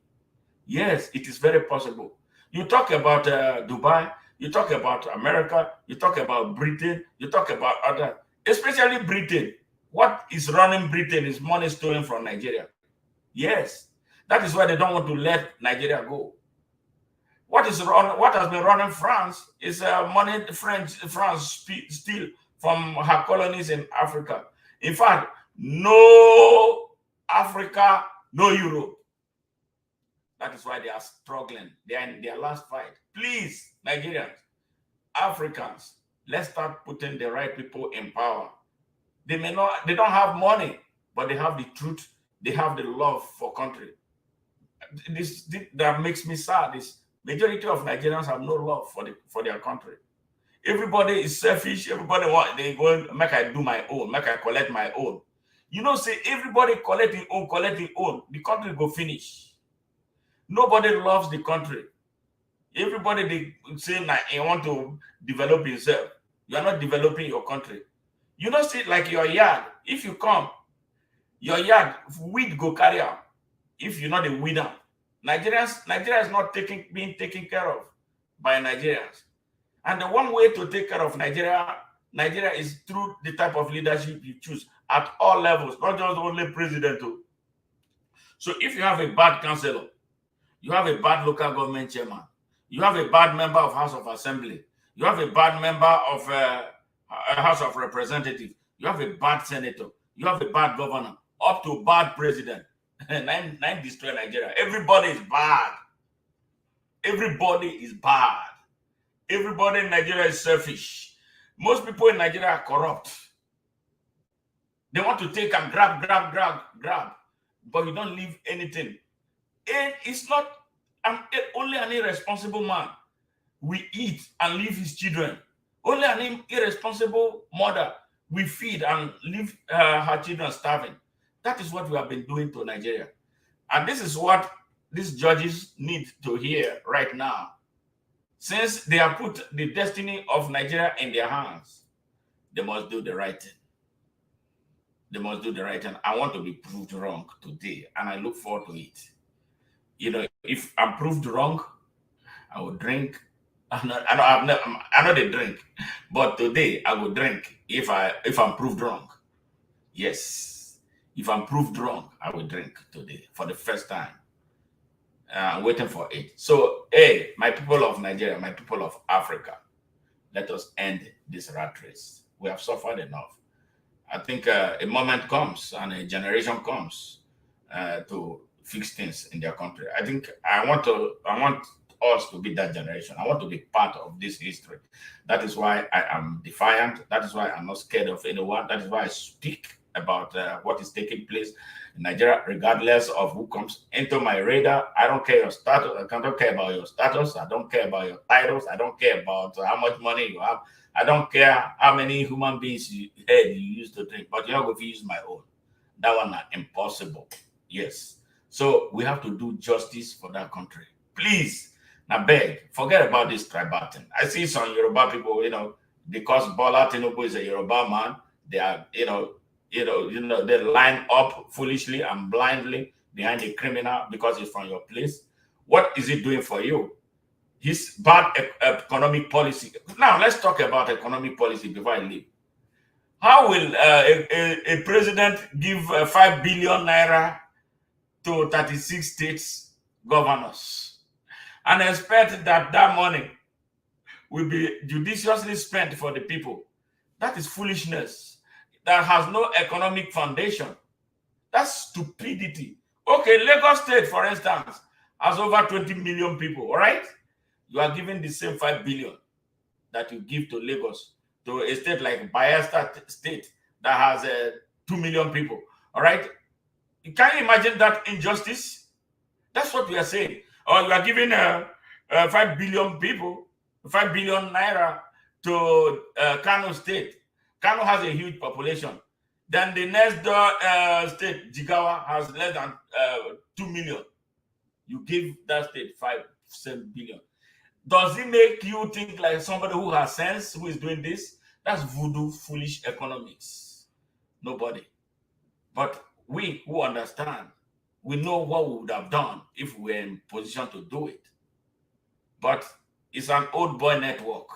Yes, it is very possible. You talk about Dubai. You talk about America, you talk about Britain, you talk about other, especially Britain. What is running Britain is money stolen from Nigeria. Yes, that is why they don't want to let Nigeria go. What has been running France is money France steal from her colonies in Africa. In fact, no Africa, no Europe. That is why they are struggling. They are in their last fight. Please, Nigerians, Africans, let's start putting the right people in power. They don't have money, but they have the truth. They have the love for country. That makes me sad. This majority of Nigerians have no love for their country. Everybody is selfish. Everybody they go make I do my own, make I collect my own. Say everybody collecting own, the country go finish. Nobody loves the country. Everybody they say that they want to develop himself. You are not developing your country. See, like your yard. If you come, your yard weed go carry out. If you're not a weeder, Nigeria is not being taken care of by Nigerians. And the one way to take care of Nigeria is through the type of leadership you choose at all levels, not just only president. So if you have a bad councillor, you have a bad local government chairman, you have a bad member of House of Assembly, you have a bad member of House of Representatives, you have a bad senator, you have a bad governor, up to bad president. Nine destroy Nigeria. Everybody is bad. Everybody is bad. Everybody in Nigeria is selfish. Most people in Nigeria are corrupt. They want to take and grab, but you don't leave anything. And it's not only an irresponsible man will eat and leave his children. Only an irresponsible mother will feed and leave her children starving. That is what we have been doing to Nigeria. And this is what these judges need to hear right now. Since they have put the destiny of Nigeria in their hands, they must do the right thing. They must do the right thing. I want to be proved wrong today, and I look forward to it. If I'm proved wrong, I will drink. I know they drink, but today I will drink if I'm proved wrong. Yes, if I'm proved wrong, I will drink today for the first time. I'm waiting for it. So, hey, my people of Nigeria, my people of Africa, let us end this rat race. We have suffered enough. I think a moment comes and a generation comes to fix things in their country. I think I want us to be that generation. I want to be part of this history. That is why I am defiant. That is why I'm not scared of anyone. That is why I speak about what is taking place in Nigeria, regardless of who comes into my radar. I don't care your status. I don't care about your status. I don't care about your titles. I don't care about how much money you have. I don't care how many human beings you used to drink, but you're not going to use my own. That one is impossible. Yes. So we have to do justice for that country. Please, now beg, forget about this tribal thing. I see some Yoruba people, because Bola Tinubu is a Yoruba man, they are, they line up foolishly and blindly behind a criminal because he's from your place. What is he doing for you? His bad economic policy. Now, let's talk about economic policy before I leave. How will a president give 5 billion naira to 36 states governors and expect that money will be judiciously spent for the people? That is foolishness. That has no economic foundation. That's stupidity. Okay, Lagos State, for instance, has over 20 million people, all right? You are giving the same 5 billion that you give to Lagos, to a state like Bayelsa State that has 2 million people, all right? Can you imagine that injustice? That's what we are saying. Or you are giving 5 billion people, 5 billion naira to Kano State. Kano has a huge population. Then the next state, Jigawa, has less than 2 million. You give that state 7 billion. Does it make you think like somebody who has sense, who is doing this? That's voodoo, foolish economics. Nobody. But we who understand, we know what we would have done if we were in position to do it. But is an old boy network.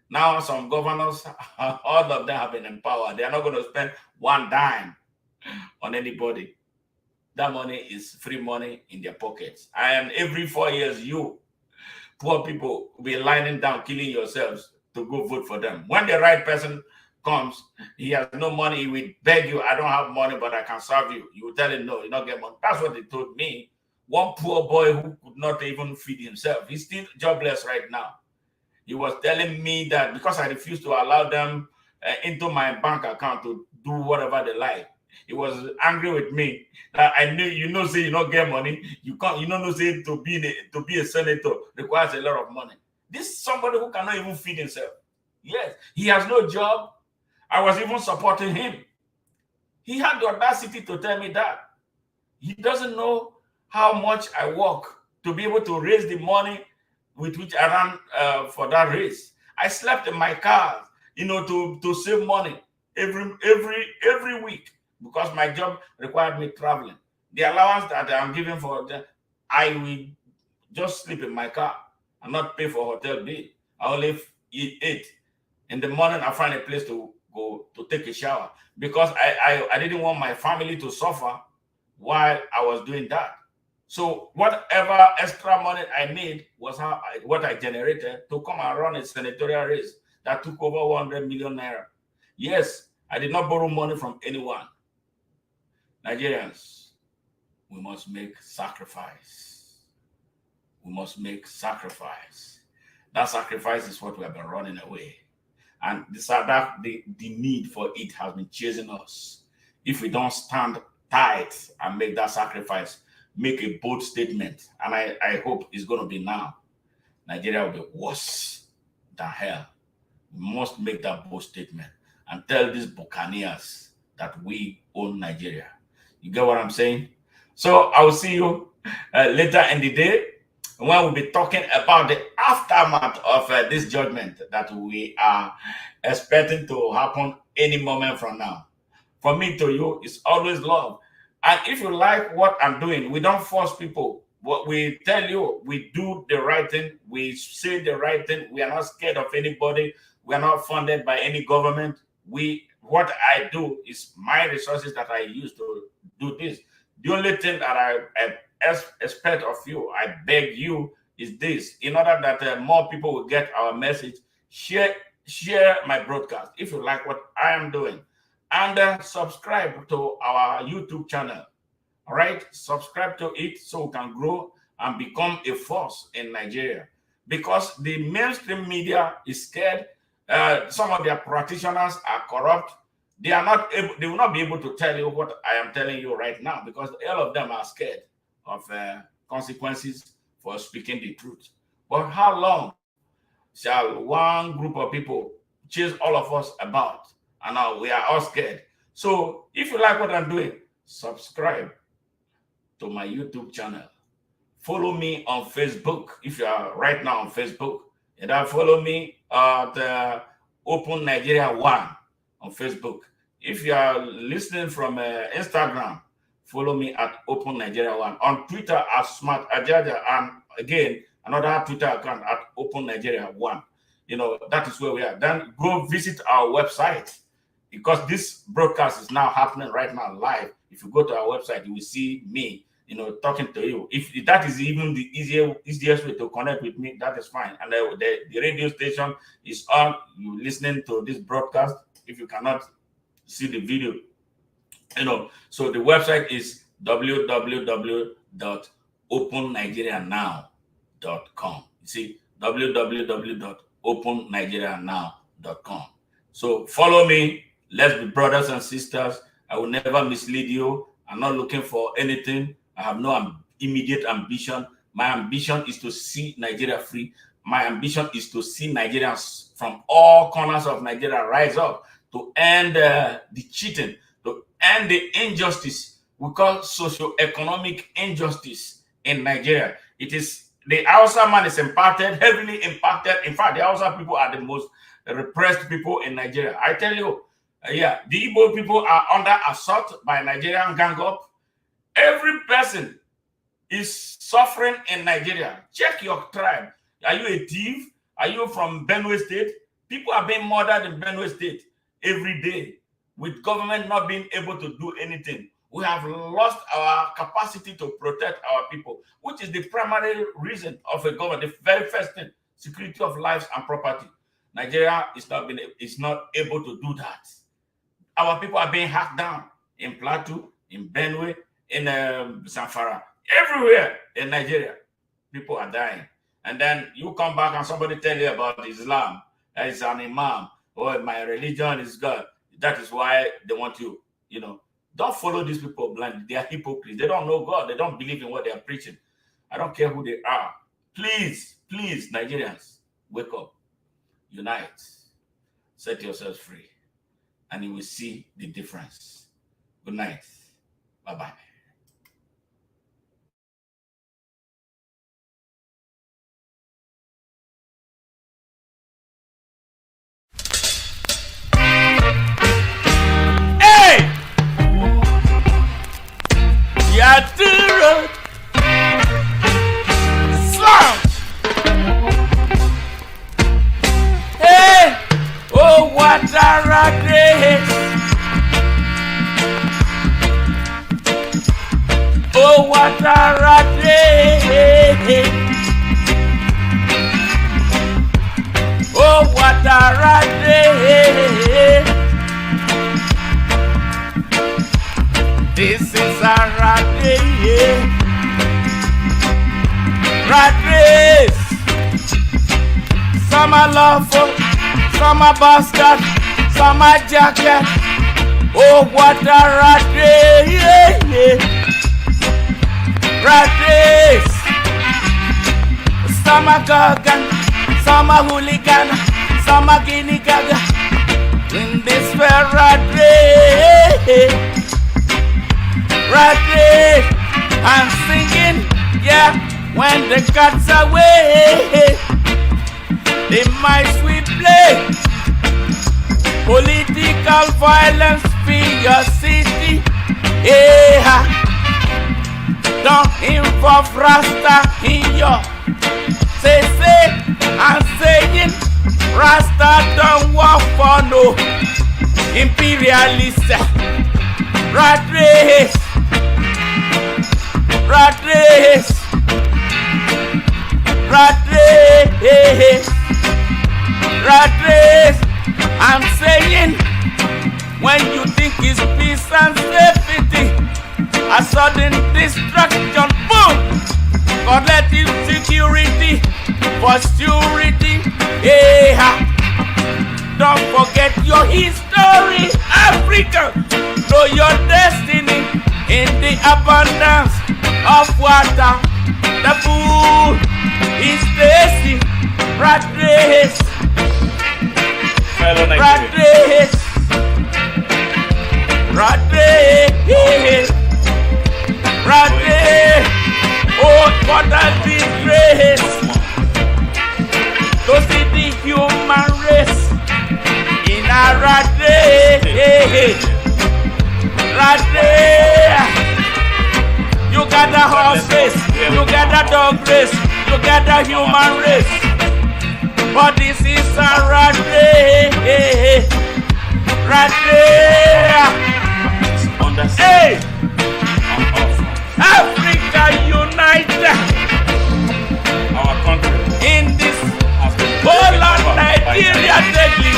Now some governors, all of them have been empowered. They are not going to spend one dime on anybody. That money is free money in their pockets. And every 4 years, you poor people will be lining down, killing yourselves to go vote for them. When the right person comes, he has no money, he will beg you, I don't have money, but I can serve you. You will tell him, no, you don't get money. That's what they told me. One poor boy who could not even feed himself, he's still jobless right now. He was telling me that because I refused to allow them into my bank account to do whatever they like, he was angry with me. I knew, say you don't get money. You can't, say to be a senator requires a lot of money. This is somebody who cannot even feed himself. Yes, he has no job. I was even supporting him. He had the audacity to tell me that. He doesn't know how much I work to be able to raise the money with which I ran for that race. I slept in my car, to save money every week because my job required me traveling. The allowance that I'm giving for them, I will just sleep in my car and not pay for hotel bill. I only eat. In the morning, I find a place to go to take a shower because I didn't want my family to suffer while I was doing that. So whatever extra money I need was what I generated to come and run a senatorial race that took over 100 million naira. Yes, I did not borrow money from anyone. Nigerians, we must make sacrifice. We must make sacrifice. That sacrifice is what we have been running away. And the need for it has been chasing us. If we don't stand tight and make that sacrifice, make a bold statement, and I hope it's going to be now, Nigeria will be worse than hell. We must make that bold statement and tell these buccaneers that we own Nigeria. You get what I'm saying? So I will see you later in the day when we'll be talking about the aftermath of this judgment that we are expecting to happen any moment from now. From me to you, it's always love. And if you like what I'm doing, we don't force people. What we tell you, we do the right thing. We say the right thing. We are not scared of anybody. We are not funded by any government. What I do is my resources that I use to do this. The only thing that I expect of you, I beg you, is this. In order that more people will get our message, share my broadcast if you like what I am doing. And subscribe to our YouTube channel. All right? Subscribe to it so we can grow and become a force in Nigeria. Because the mainstream media is scared. Some of their practitioners are corrupt. They will not be able to tell you what I am telling you right now because all of them are scared of consequences for speaking the truth. But how long shall one group of people chase all of us about? And now we are all scared. So if you like what I'm doing, subscribe to my YouTube channel. Follow me on Facebook if you are right now on Facebook. And then follow me at Open Nigeria 1 on Facebook. If you are listening from Instagram, follow me at Open Nigeria 1. On Twitter at Smart Ajaja, and again, another Twitter account at Open Nigeria 1. That is where we are. Then go visit our website because this broadcast is now happening right now live. If you go to our website, you will see me, talking to you. If that is even the easiest way to connect with me, that is fine. And the radio station is on. You listening to this broadcast. If you cannot see the video, so the website is www.opennigerianow.com. You see, www.opennigerianow.com. So follow me. Let's be brothers and sisters. I will never mislead you. I'm not looking for anything. I have no immediate ambition. My ambition is to see Nigeria free. My ambition is to see Nigerians from all corners of Nigeria rise up to end the cheating, to end the injustice we call socio-economic injustice in Nigeria. It is the Hausa man is heavily impacted. In fact, the Hausa people are the most repressed people in Nigeria. I tell you, the Igbo people are under assault by Nigerian gang up. Every person is suffering in Nigeria. Check your tribe. Are you a thief? Are you from Benue State? People are being murdered in Benue State every day with government not being able to do anything. We have lost our capacity to protect our people, which is the primary reason of a government. The very first thing, security of lives and property. Nigeria is not able to do that. Our people are being hacked down in Plateau, in Benue, in Zamfara, everywhere in Nigeria. People are dying. And then you come back and somebody tell you about Islam. It's an imam. Oh, my religion is God. That is why they want you, Don't follow these people blindly. They are hypocrites. They don't know God. They don't believe in what they are preaching. I don't care who they are. Please, Nigerians, wake up. Unite. Set yourselves free. And you will see the difference. Good night. Bye-bye. Road. Song. Hey, oh, what a race. Oh, what a race. Oh, what a race. This is a rat race. Rat race. Some are lawful, some are bastard, some are jacket. Oh, what a rat race. Rat race. Some are Gagan, some are hooligan, some are guinea gaga. In this fair rat race. Rat race, I'm singing, yeah, when the cat's away, the mice we play, political violence for your city, yeah, don't involve Rasta in your, say, I'm saying, Rasta don't work for no imperialist, rat race. Rat race, rat race, rat race. I'm saying, when you think it's peace and safety, a sudden destruction, boom! Collective security for security, yeah. Don't forget your history, Africa. Know your destiny in the abundance of water. The food is tasty. Rat race. Rat race. Rat race. Rat race. Oh, what a disgrace to see the human race in a rat race. Rat race. You got the horse race, you got the dog race, you got the human race. But this is a rat race. Rat race. Hey! Africa unite. Our country. In this whole of Nigeria, deadly.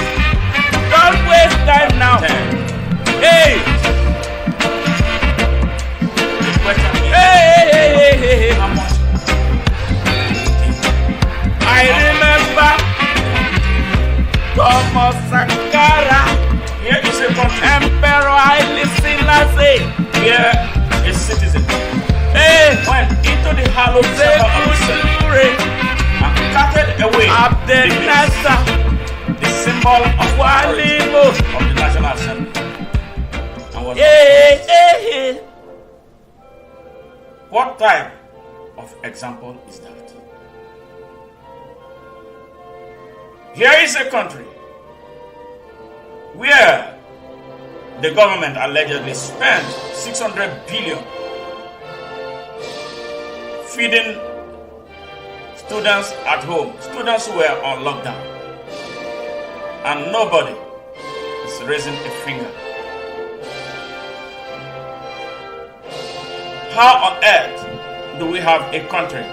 Don't waste time now. Hey! Hey! I remember Thomas Sankara. Here is a country. Emperor Haile Selassie. Here is citizen. Hey! Went into the hollow chamber of the Senate and carted away Abdel Nasser, the symbol of Walimo of the National Assembly. Yeah. What type of example is that? Here is a country where the government allegedly spent 600 billion feeding students at home, students who were on lockdown, and nobody is raising a finger. How on earth do we have a country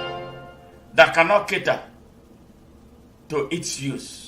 that cannot cater to its youth?